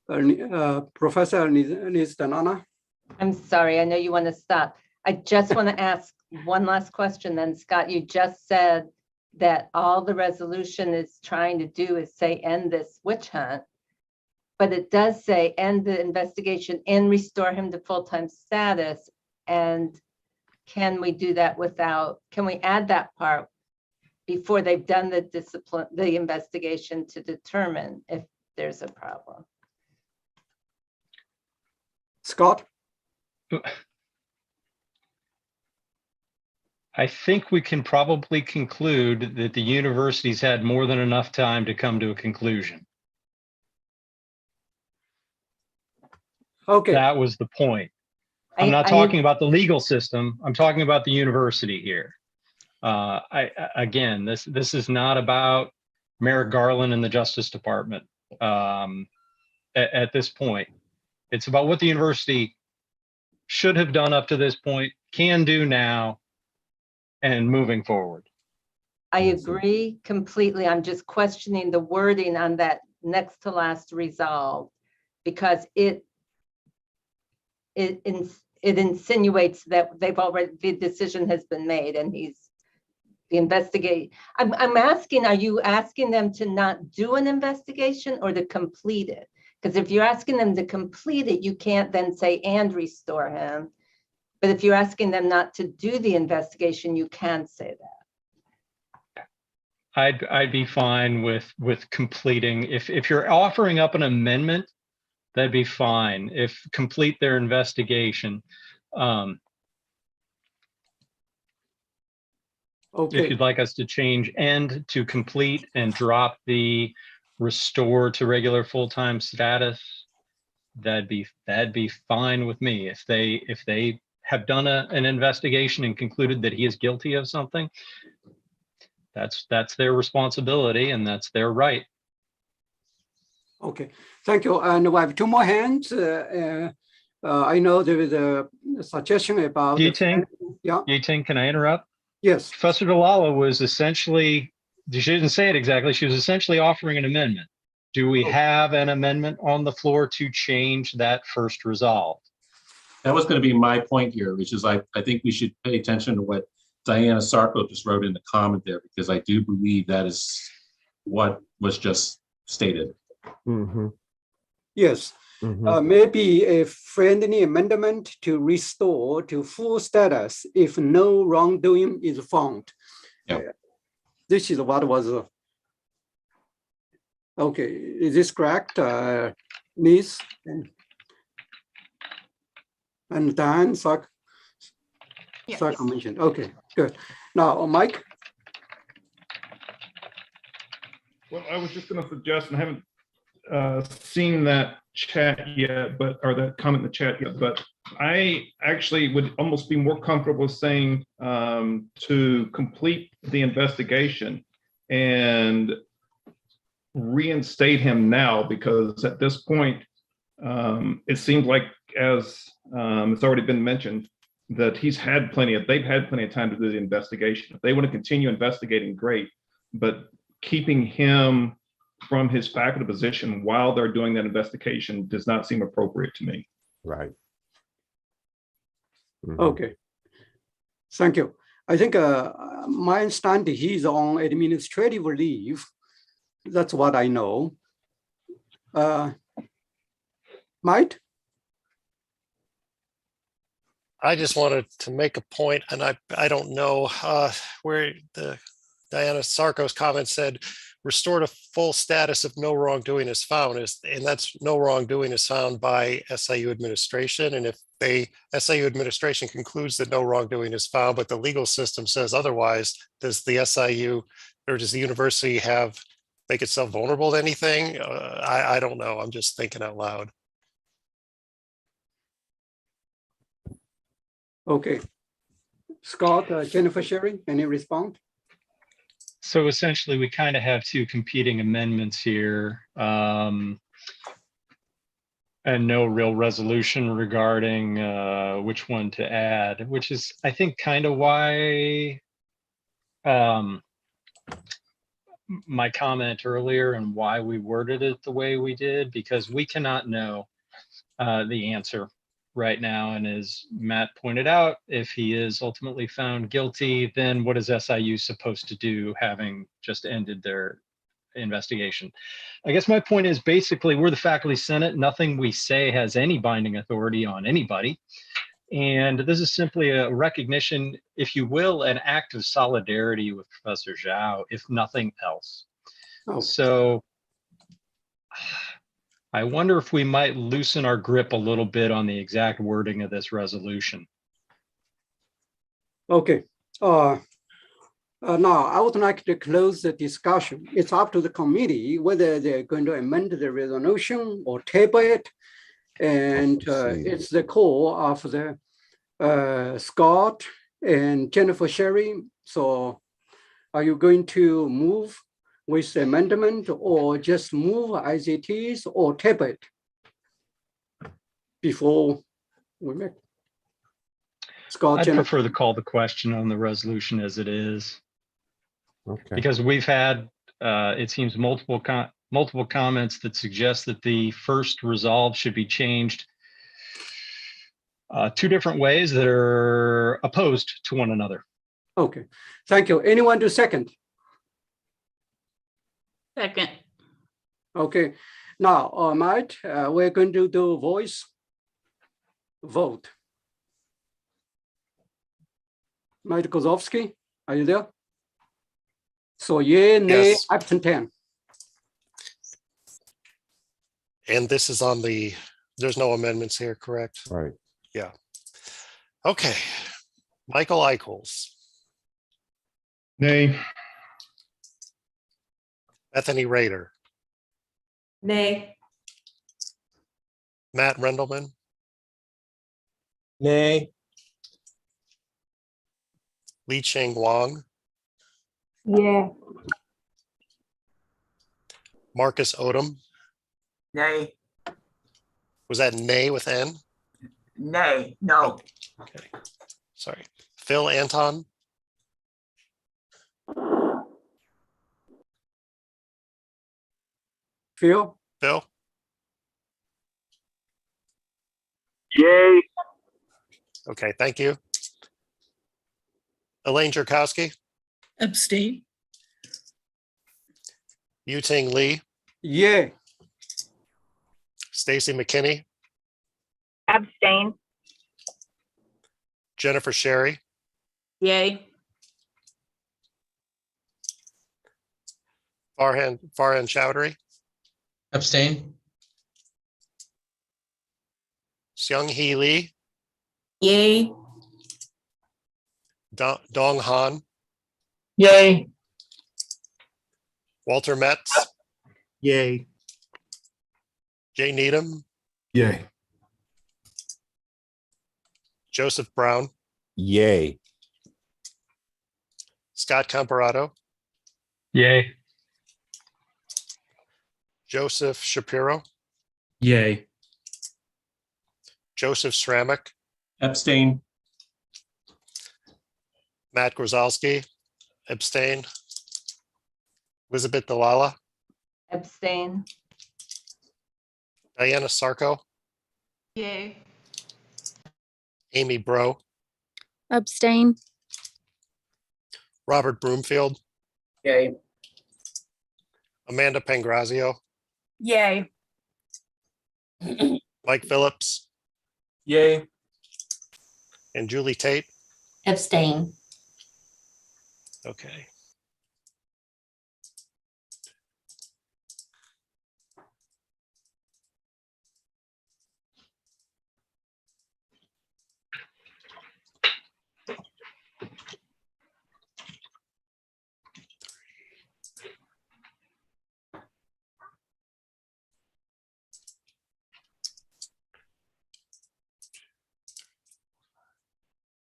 Professor Nizdanana. I'm sorry, I know you want to stop. I just want to ask one last question then, Scott. You just said that all the resolution is trying to do is say end this witch hunt. But it does say end the investigation and restore him to full-time status. And can we do that without, can we add that part before they've done the investigation to determine if there's a problem? Scott? I think we can probably conclude that the university's had more than enough time to come to a conclusion. Okay. That was the point. I'm not talking about the legal system. I'm talking about the university here. Again, this is not about Merrick Garland and the Justice Department at this point. It's about what the university should have done up to this point, can do now, and moving forward. I agree completely. I'm just questioning the wording on that next to last resolve, because it insinuates that they've already, the decision has been made and he's the investigate. I'm asking, are you asking them to not do an investigation or to complete it? Because if you're asking them to complete it, you can't then say and restore him. But if you're asking them not to do the investigation, you can say that. I'd be fine with completing. If you're offering up an amendment, that'd be fine. If complete their investigation. Okay. If you'd like us to change end to complete and drop the restore to regular full-time status, that'd be fine with me. If they have done an investigation and concluded that he is guilty of something, that's their responsibility and that's their right. Okay, thank you. And we have two more hands. I know there is a suggestion about. Yiting, yeah. Yiting, can I interrupt? Yes. Professor Dalala was essentially, she didn't say it exactly, she was essentially offering an amendment. Do we have an amendment on the floor to change that first resolve? That was going to be my point here, which is I think we should pay attention to what Diana Sarko just wrote in the comment there, because I do believe that is what was just stated. Mm-hmm. Yes. Mm-hmm. Maybe a friendly amendment to restore to full status if no wrongdoing is found. Yeah. This is what was. Okay, is this correct, Ms. And Dan Sarko mentioned. Okay, good. Now, Mike. Well, I was just going to suggest, and I haven't seen that chat yet, or that comment in the chat yet, but I actually would almost be more comfortable saying to complete the investigation and reinstate him now, because at this point, it seems like, as it's already been mentioned, that they've had plenty of time to do the investigation. If they want to continue investigating, great, but keeping him from his faculty position while they're doing that investigation does not seem appropriate to me. Right. Mm-hmm. Okay. Thank you. I think my understanding, he's on administrative leave. That's what I know. Mike? I just wanted to make a point, and I don't know where the Diana Sarko's comment said, restore to full status if no wrongdoing is found, and that's no wrongdoing is found by SIU administration. And if SIU administration concludes that no wrongdoing is found, but the legal system says otherwise, does the SIU or does the university make itself vulnerable to anything? I don't know. I'm just thinking out loud. Okay. Scott, Jennifer Sherry, any response? So essentially, we kind of have two competing amendments here, and no real resolution regarding which one to add, which is, I think, kind of why my comment earlier and why we worded it the way we did, because we cannot know the answer right now. And as Matt pointed out, if he is ultimately found guilty, then what is SIU supposed to do, having just ended their investigation? I guess my point is, basically, we're the faculty senate. Nothing we say has any binding authority on anybody. And this is simply a recognition, if you will, an act of solidarity with Professor Zhao, if nothing else. Oh. So I wonder if we might loosen our grip a little bit on the exact wording of this resolution. Okay. Now, I would like to close the discussion. It's up to the committee whether they're going to amend the resolution or table it. And it's the call of the Scott and Jennifer Sherry. So are you going to move with the amendment, or just move as it is, or table it before we make? Scott, I'd Jennifer. prefer to call the question on the resolution as it is. Okay. Because we've had, it seems, multiple comments that suggest that the first resolve should be changed two different ways that are opposed to one another. Okay, thank you. Anyone to second? Second. Okay, now, Matt, we're going to do voice vote. Matt Kozowski, are you there? So yay, nay, Yes. abstain. And this is on the, there's no amendments here, correct? Right. Yeah. Okay. Michael Eichels, Nay. Bethany Rader, Nay. Matt Rendelman, Nay. Li Ching Wang, Yeah. Marcus Odom. Nay, Was that nay with N? nay, no. Okay. Sorry. Phil Anton, Phil? Phil, Yay. okay, thank you. Elaine Jerkowski, Abstain. Yu-Ting Lee, Yeah. Stacy McKinney, Abstain. Jennifer Sherry, Yay. Farhan Chowdhury, Abstain. Seung Hee Lee, Yay. Dong Han, Yay. Walter Metz, Yay. Jay Needham, Yay. Joseph Brown, Yay. Scott Comparato, Yay. Joseph Shapiro, Yay. Joseph Sramick, Abstain. Matt Grozalski, abstain. Elizabeth Dalala, Abstain. Diana Sarko, Yay. Amy Bro, Abstain. Robert Broomfield, Yay. Amanda Pangrazio, Yay. Mike Phillips, Yay. and Julie Tate. Abstain. Okay.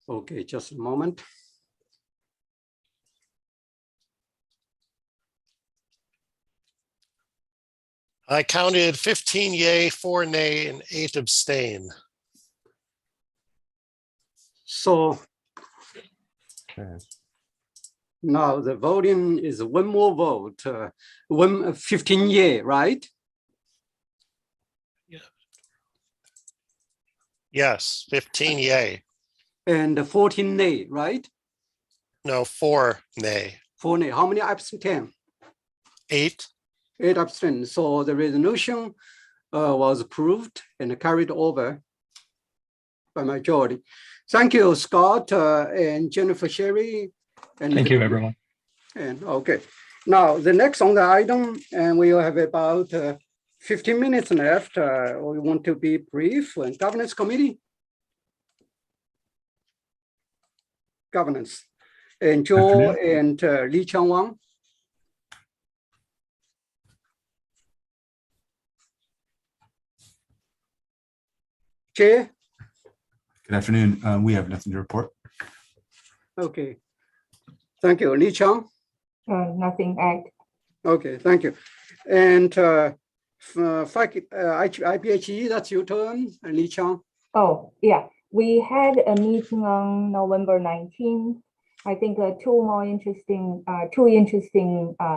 Okay, just a moment. I counted 15 yay, 4 nay, and 8 abstain. So Okay. Now the voting is one more vote, 15 yea, right? Yes, 15 yay. And 14 nay, right? No, 4 nay. 4 nay. How many abstain? 8. 8 abstain. So the resolution was approved and carried over by majority. Thank you, Scott and Jennifer Sherry. And Thank you, everyone. And okay, now the next on the item, and we will have about 15 minutes left. We want to be brief. And governance committee. Governance. And Joe and Lee Chang Wang. Chair. Good afternoon. We have nothing to report. Okay. Thank you. Lee Chang. Nothing add. Okay, thank you. And IPHE, that's your turn, Lee Chang. Oh, yeah. We had a meeting on November 19th. I think two interesting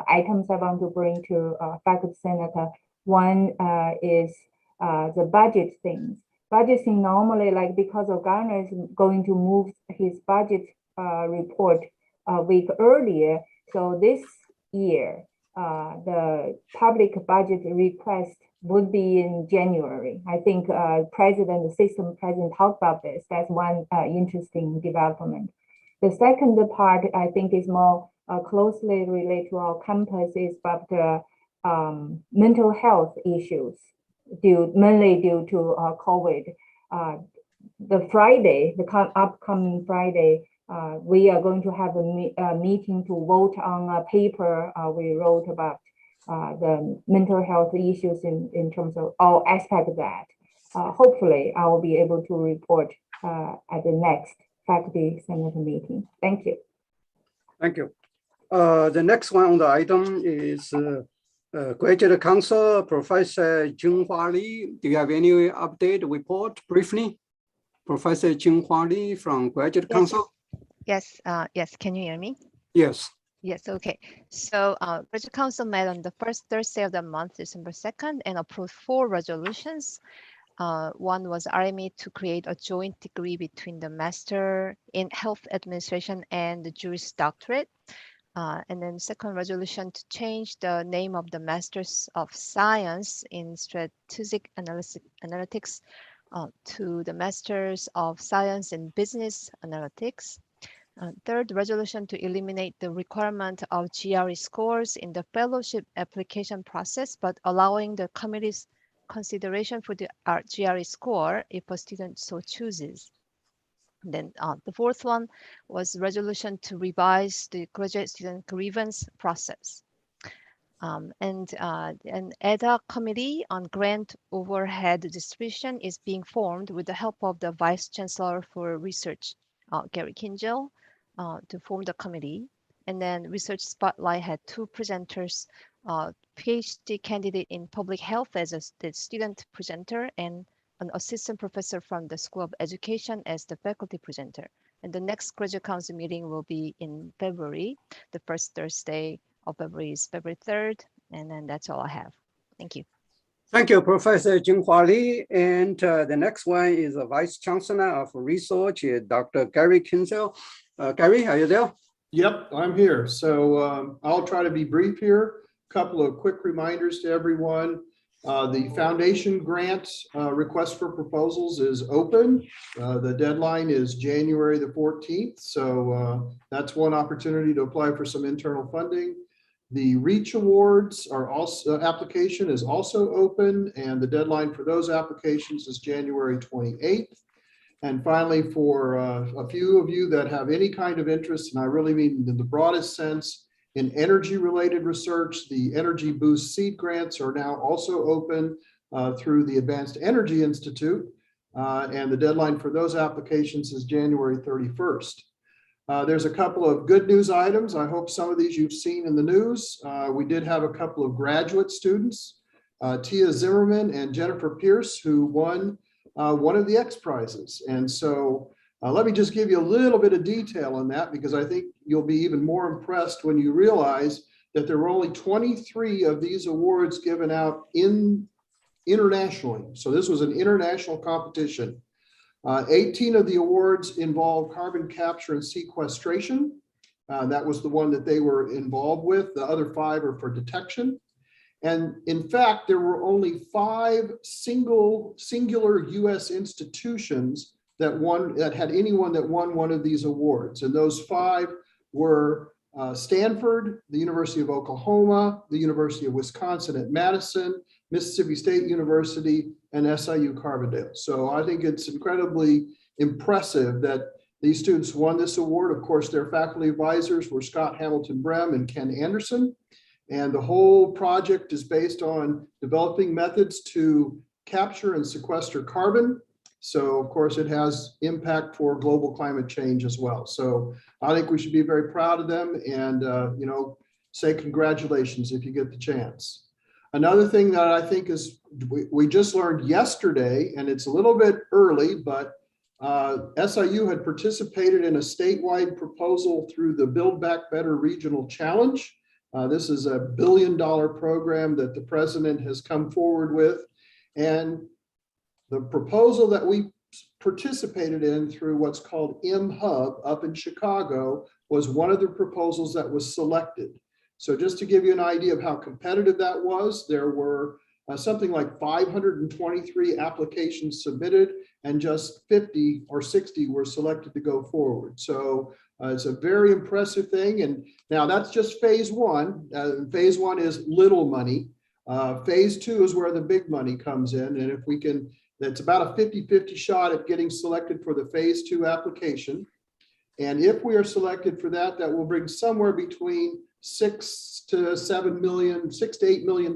items I want to bring to faculty senator. One is the budget things. Budget thing normally, like because of Garner is going to move his budget report a week earlier. So this year, the public budget request would be in January. I think the system president talked about this. That's one interesting development. The second part, I think, is more closely related to our campus is about the mental health issues, mainly due to COVID. The upcoming Friday, we are going to have a meeting to vote on a paper we wrote about the mental health issues in terms of all aspects of that. Hopefully, I will be able to report at the next faculty senator meeting. Thank you. Thank you. The next one on the item is Graduate Council, Professor Jinghua Li. Do you have any update report briefly? Professor Jinghua Li from Graduate Council. Yes, yes. Can you hear me? Yes. Yes, okay. So Graduate Council met on the first Thursday of the month, December 2nd, and approved 4 resolutions. One was RME to create a joint degree between the Master in Health Administration and the Juris Doctorate. And then second resolution to change the name of the Masters of Science in Strategic Analytics to the Masters of Science in Business Analytics. Third resolution to eliminate the requirement of GRE scores in the fellowship application process, but allowing the committee's consideration for the GRE score if a student so chooses. And then the fourth one was resolution to revise the graduate student grievance process. And an ad hoc committee on grant overhead distribution is being formed with the help of the Vice Chancellor for Research, Gary Kinzel, to form the committee. And then Research Spotlight had 2 presenters, PhD candidate in public health as the student presenter and an assistant professor from the School of Education as the faculty presenter. And the next Graduate Council meeting will be in February. The first Thursday of February is February 3rd. And then that's all I have. Thank you. Thank you, Professor Jinghua Li. And the next one is the Vice Chancellor of Research, Dr. Gary Kinzel. Gary, are you there? Yep, I'm here. So I'll try to be brief here. Couple of quick reminders to everyone. The foundation grant request for proposals is open. The deadline is January the 14th. So that's one opportunity to apply for some internal funding. The REACH awards are also, application is also open, and the deadline for those applications is January 28th. And finally, for a few of you that have any kind of interest, and I really mean in the broadest sense, in energy-related research, the Energy Boost seed grants are now also open through the Advanced Energy Institute, and the deadline for those applications is January 31st. There's a couple of good news items. I hope some of these you've seen in the news. We did have a couple of graduate students, Tia Zimmerman and Jennifer Pierce, who won one of the X prizes. And so Let me just give you a little bit of detail on that, because I think you'll be even more impressed when you realize that there were only 23 of these awards given out internationally. So this was an international competition. 18 of the awards involved carbon capture and sequestration. That was the one that they were involved with. The other 5 are for detection. And in fact, there were only 5 singular US institutions that had anyone that won one of these awards. And those 5 were Stanford, the University of Oklahoma, the University of Wisconsin at Madison, Mississippi State University, and SIU Carbondale. So I think it's incredibly impressive that these students won this award. Of course, their faculty advisors were Scott Hamilton Brem and Ken Anderson. And the whole project is based on developing methods to capture and sequester carbon. So of course it has impact for global climate change as well. So I think we should be very proud of them and, say congratulations if you get the chance. Another thing that I think is, we just learned yesterday, and it's a little bit early, but SIU had participated in a statewide proposal through the Build Back Better Regional Challenge. This is a $1 billion program that the president has come forward with. And the proposal that we participated in through what's called mHub up in Chicago was one of the proposals that was selected. So just to give you an idea of how competitive that was, there were something like 523 applications submitted and just 50 or 60 were selected to go forward. So it's a very impressive thing. And now that's just phase 1. Phase 1 is little money. Phase 2 is where the big money comes in. And if we can, it's about a 50-50 shot at getting selected for the phase 2 application. And if we are selected for that, that will bring somewhere between $6 to $8 million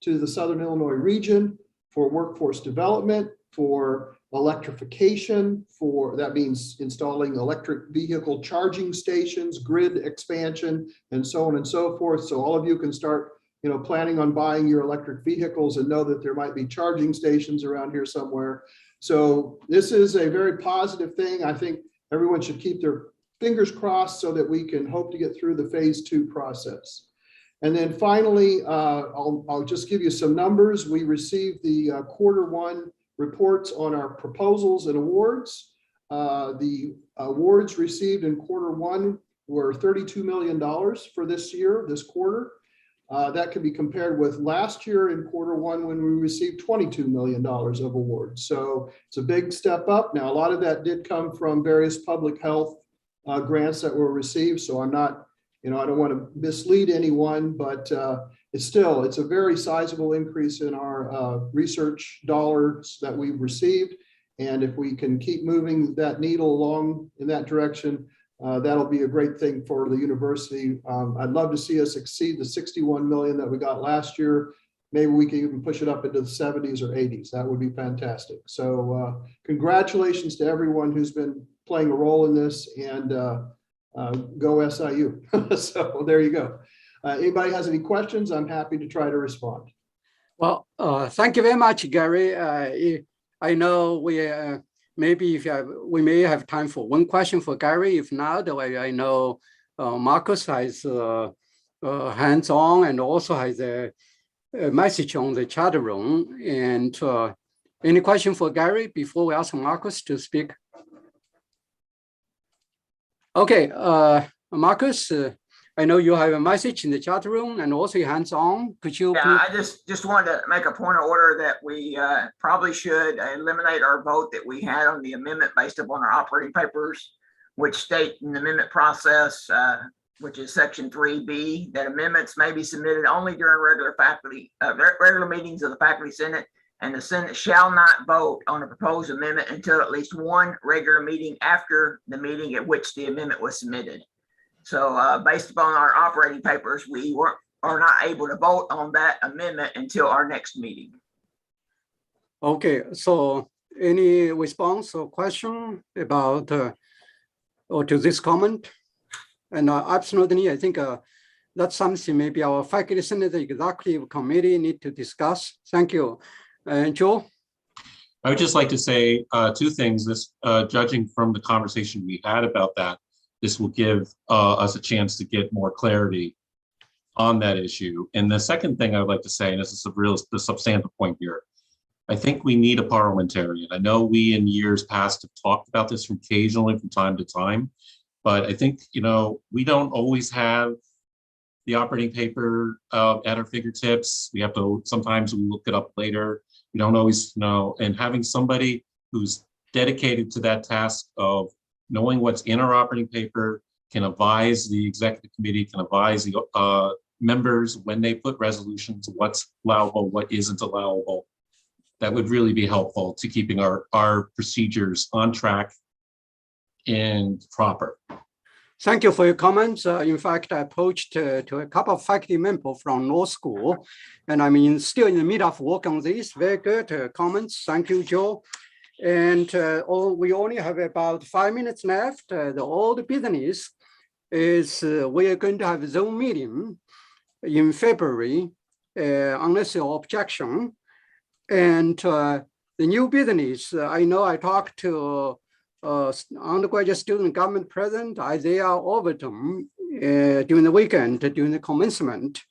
to the Southern Illinois region for workforce development, for electrification, that means installing electric vehicle charging stations, grid expansion, and so on and so forth. So all of you can start, planning on buying your electric vehicles and know that there might be charging stations around here somewhere. So this is a very positive thing. I think everyone should keep their fingers crossed so that we can hope to get through the phase 2 process. And then finally, I'll just give you some numbers. We received the Q1 reports on our proposals and awards. The awards received in Q1 were $32 million for this year, this quarter. That can be compared with last year in Q1 when we received $22 million of awards. So it's a big step up. Now, a lot of that did come from various public health grants that were received. So I'm not, I don't want to mislead anyone, but it's a very sizable increase in our research dollars that we've received. And if we can keep moving that needle along in that direction, that'll be a great thing for the university. I'd love to see us exceed the 61 million that we got last year. Maybe we can even push it up into the 70s or 80s. That would be fantastic. So congratulations to everyone who's been playing a role in this, and go SIU. So there you go. Anybody has any questions? I'm happy to try to respond. Well, thank you very much, Gary. I know we maybe we may have time for one question for Gary. If not, I know Marcus has hands-on and also has a message on the chat room. And any question for Gary before we ask Marcus to speak? Okay, Marcus, I know you have a message in the chat room and also your hands-on. Could you? Yeah, I just wanted to make a point of order that we probably should eliminate our vote that we had on the amendment based upon our operating papers, which state in the amendment process, which is section 3B, that amendments may be submitted only during regular meetings of the faculty senate, and the Senate shall not vote on a proposed amendment until at least one regular meeting after the meeting at which the amendment was submitted. So based upon our operating papers, we are not able to vote on that amendment until our next meeting. Okay, so any response or question about or to this comment? And absolutely, I think that's something maybe our faculty senate executive committee need to discuss. Thank you. And Joe? I would just like to say two things. This, judging from the conversation we had about that, this will give us a chance to get more clarity on that issue. And the second thing I would like to say, and this is the substantive point here, I think we need a parliamentarian. I know we in years past have talked about this occasionally from time to time, but I think, you know, we don't always have the operating paper at our fingertips. We have to, sometimes we look it up later. We don't always know. And having somebody who's dedicated to that task of knowing what's in our operating paper, can advise the executive committee, can advise the members when they put resolutions, what's allowable, what isn't allowable. That would really be helpful to keeping our procedures on track and proper. Thank you for your comments. In fact, I approached to a couple of faculty members from law school, and I mean, still in the middle of work on this. Very good comments. Thank you, Joe. And we only have about 5 minutes left. The old business is we are going to have a Zoom meeting in February, unless your objection. And the new business, I know I talked to undergraduate student government president Isaiah Overton during the weekend, during the commencement,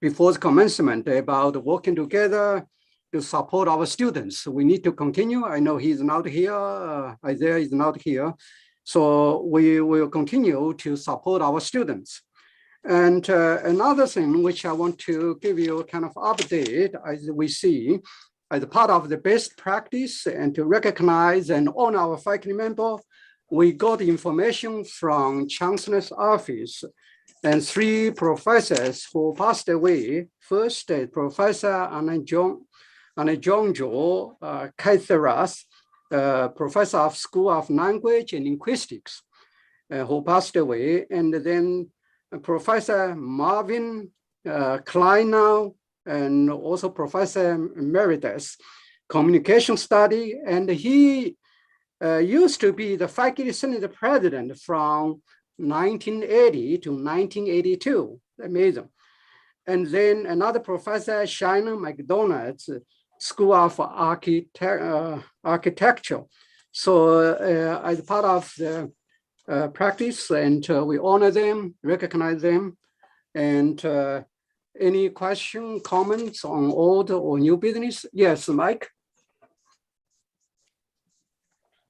before the commencement, about working together to support our students. We need to continue. I know he's not here, Isaiah is not here. So we will continue to support our students. And another thing which I want to give you a kind of update as we see, as part of the best practice and to recognize and honor our faculty member, we got information from Chancellor's office and 3 professors who passed away. First, Professor Anajonjo Kaitharas, Professor of School of Language and Linguistics, who passed away. And then Professor Marvin Kleinow, and also Professor Emeritus, Communication Study. And he used to be the Faculty Senate President from 1980 to 1982, amazing. And then another Professor, Shannon McDonald, School of Architecture. So as part of the practice, and we honor them, recognize them. And any question, comments on old or new business? Yes, Mike.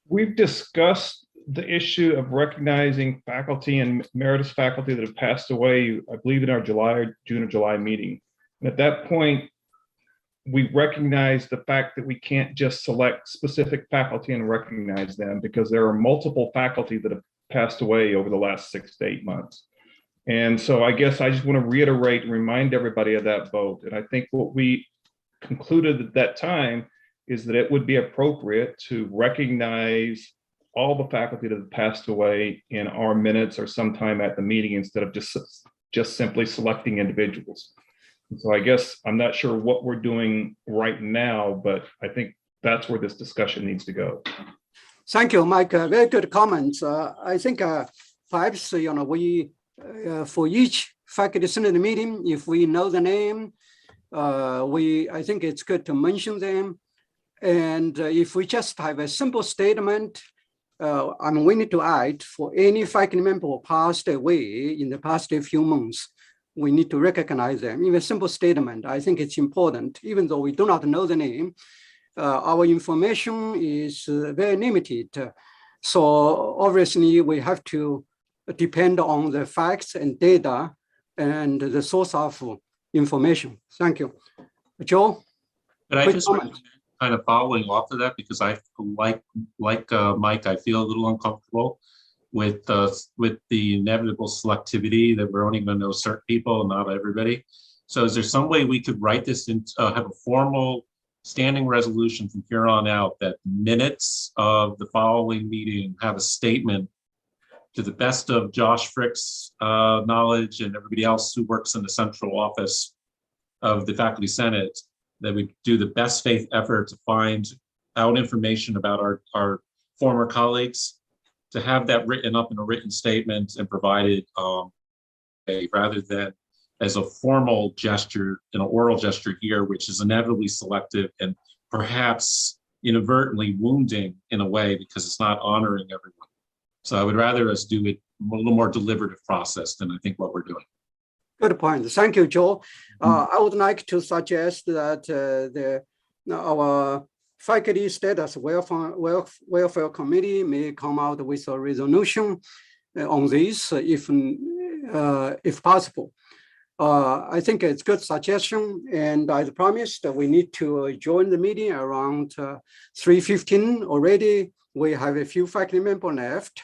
We've discussed the issue of recognizing faculty and emeritus faculty that have passed away, I believe in our June or July meeting. And at that point, we recognize the fact that we can't just select specific faculty and recognize them, because there are multiple faculty that have passed away over the last 6 to 8 months. And so I guess I just want to reiterate and remind everybody of that vote. And I think what we concluded at that time is that it would be appropriate to recognize all the faculty that have passed away in our minutes or sometime at the meeting, instead of just simply selecting individuals. And so I guess I'm not sure what we're doing right now, but I think that's where this discussion needs to go. Thank you, Mike. Very good comments. I think perhaps, you know, we, for each faculty senate meeting, if we know the name, I think it's good to mention them. And if we just have a simple statement, we need to add for any faculty member who passed away in the past few months, we need to recognize them. Even a simple statement, I think it's important, even though we do not know the name. Our information is very limited. So obviously we have to depend on the facts and data and the source of information. Thank you. Joe? But I just kind of following off of that, because I like Mike, I feel a little uncomfortable with the inevitable selectivity that we're only going to know certain people and not everybody. So is there some way we could write this in, have a formal standing resolution from here on out that minutes of the following meeting have a statement to the best of Josh Frick's knowledge and everybody else who works in the central office of the Faculty Senate, that we do the best faith effort to find out information about our former colleagues, to have that written up in a written statement and provided rather than as a formal gesture, an oral gesture here, which is inevitably selective and perhaps inadvertently wounding in a way because it's not honoring everyone. So I would rather us do it a little more deliberative process than I think what we're doing. Good point. Thank you, Joe. I would like to suggest that our faculty status welfare committee may come out with a resolution on this if possible. I think it's good suggestion, and as promised, we need to join the meeting around 3:15 already. We have a few faculty members left.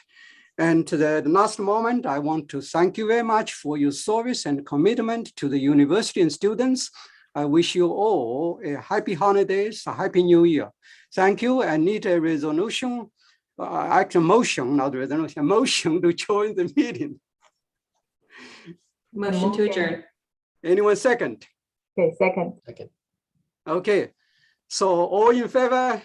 And to the last moment, I want to thank you very much for your service and commitment to the university and students. I wish you all a happy holidays, a happy new year. Thank you. I need a resolution, actually motion, not resolution, motion to join the meeting. Motion to adjourn. Anyone second? Okay, second. Okay, so all in favor,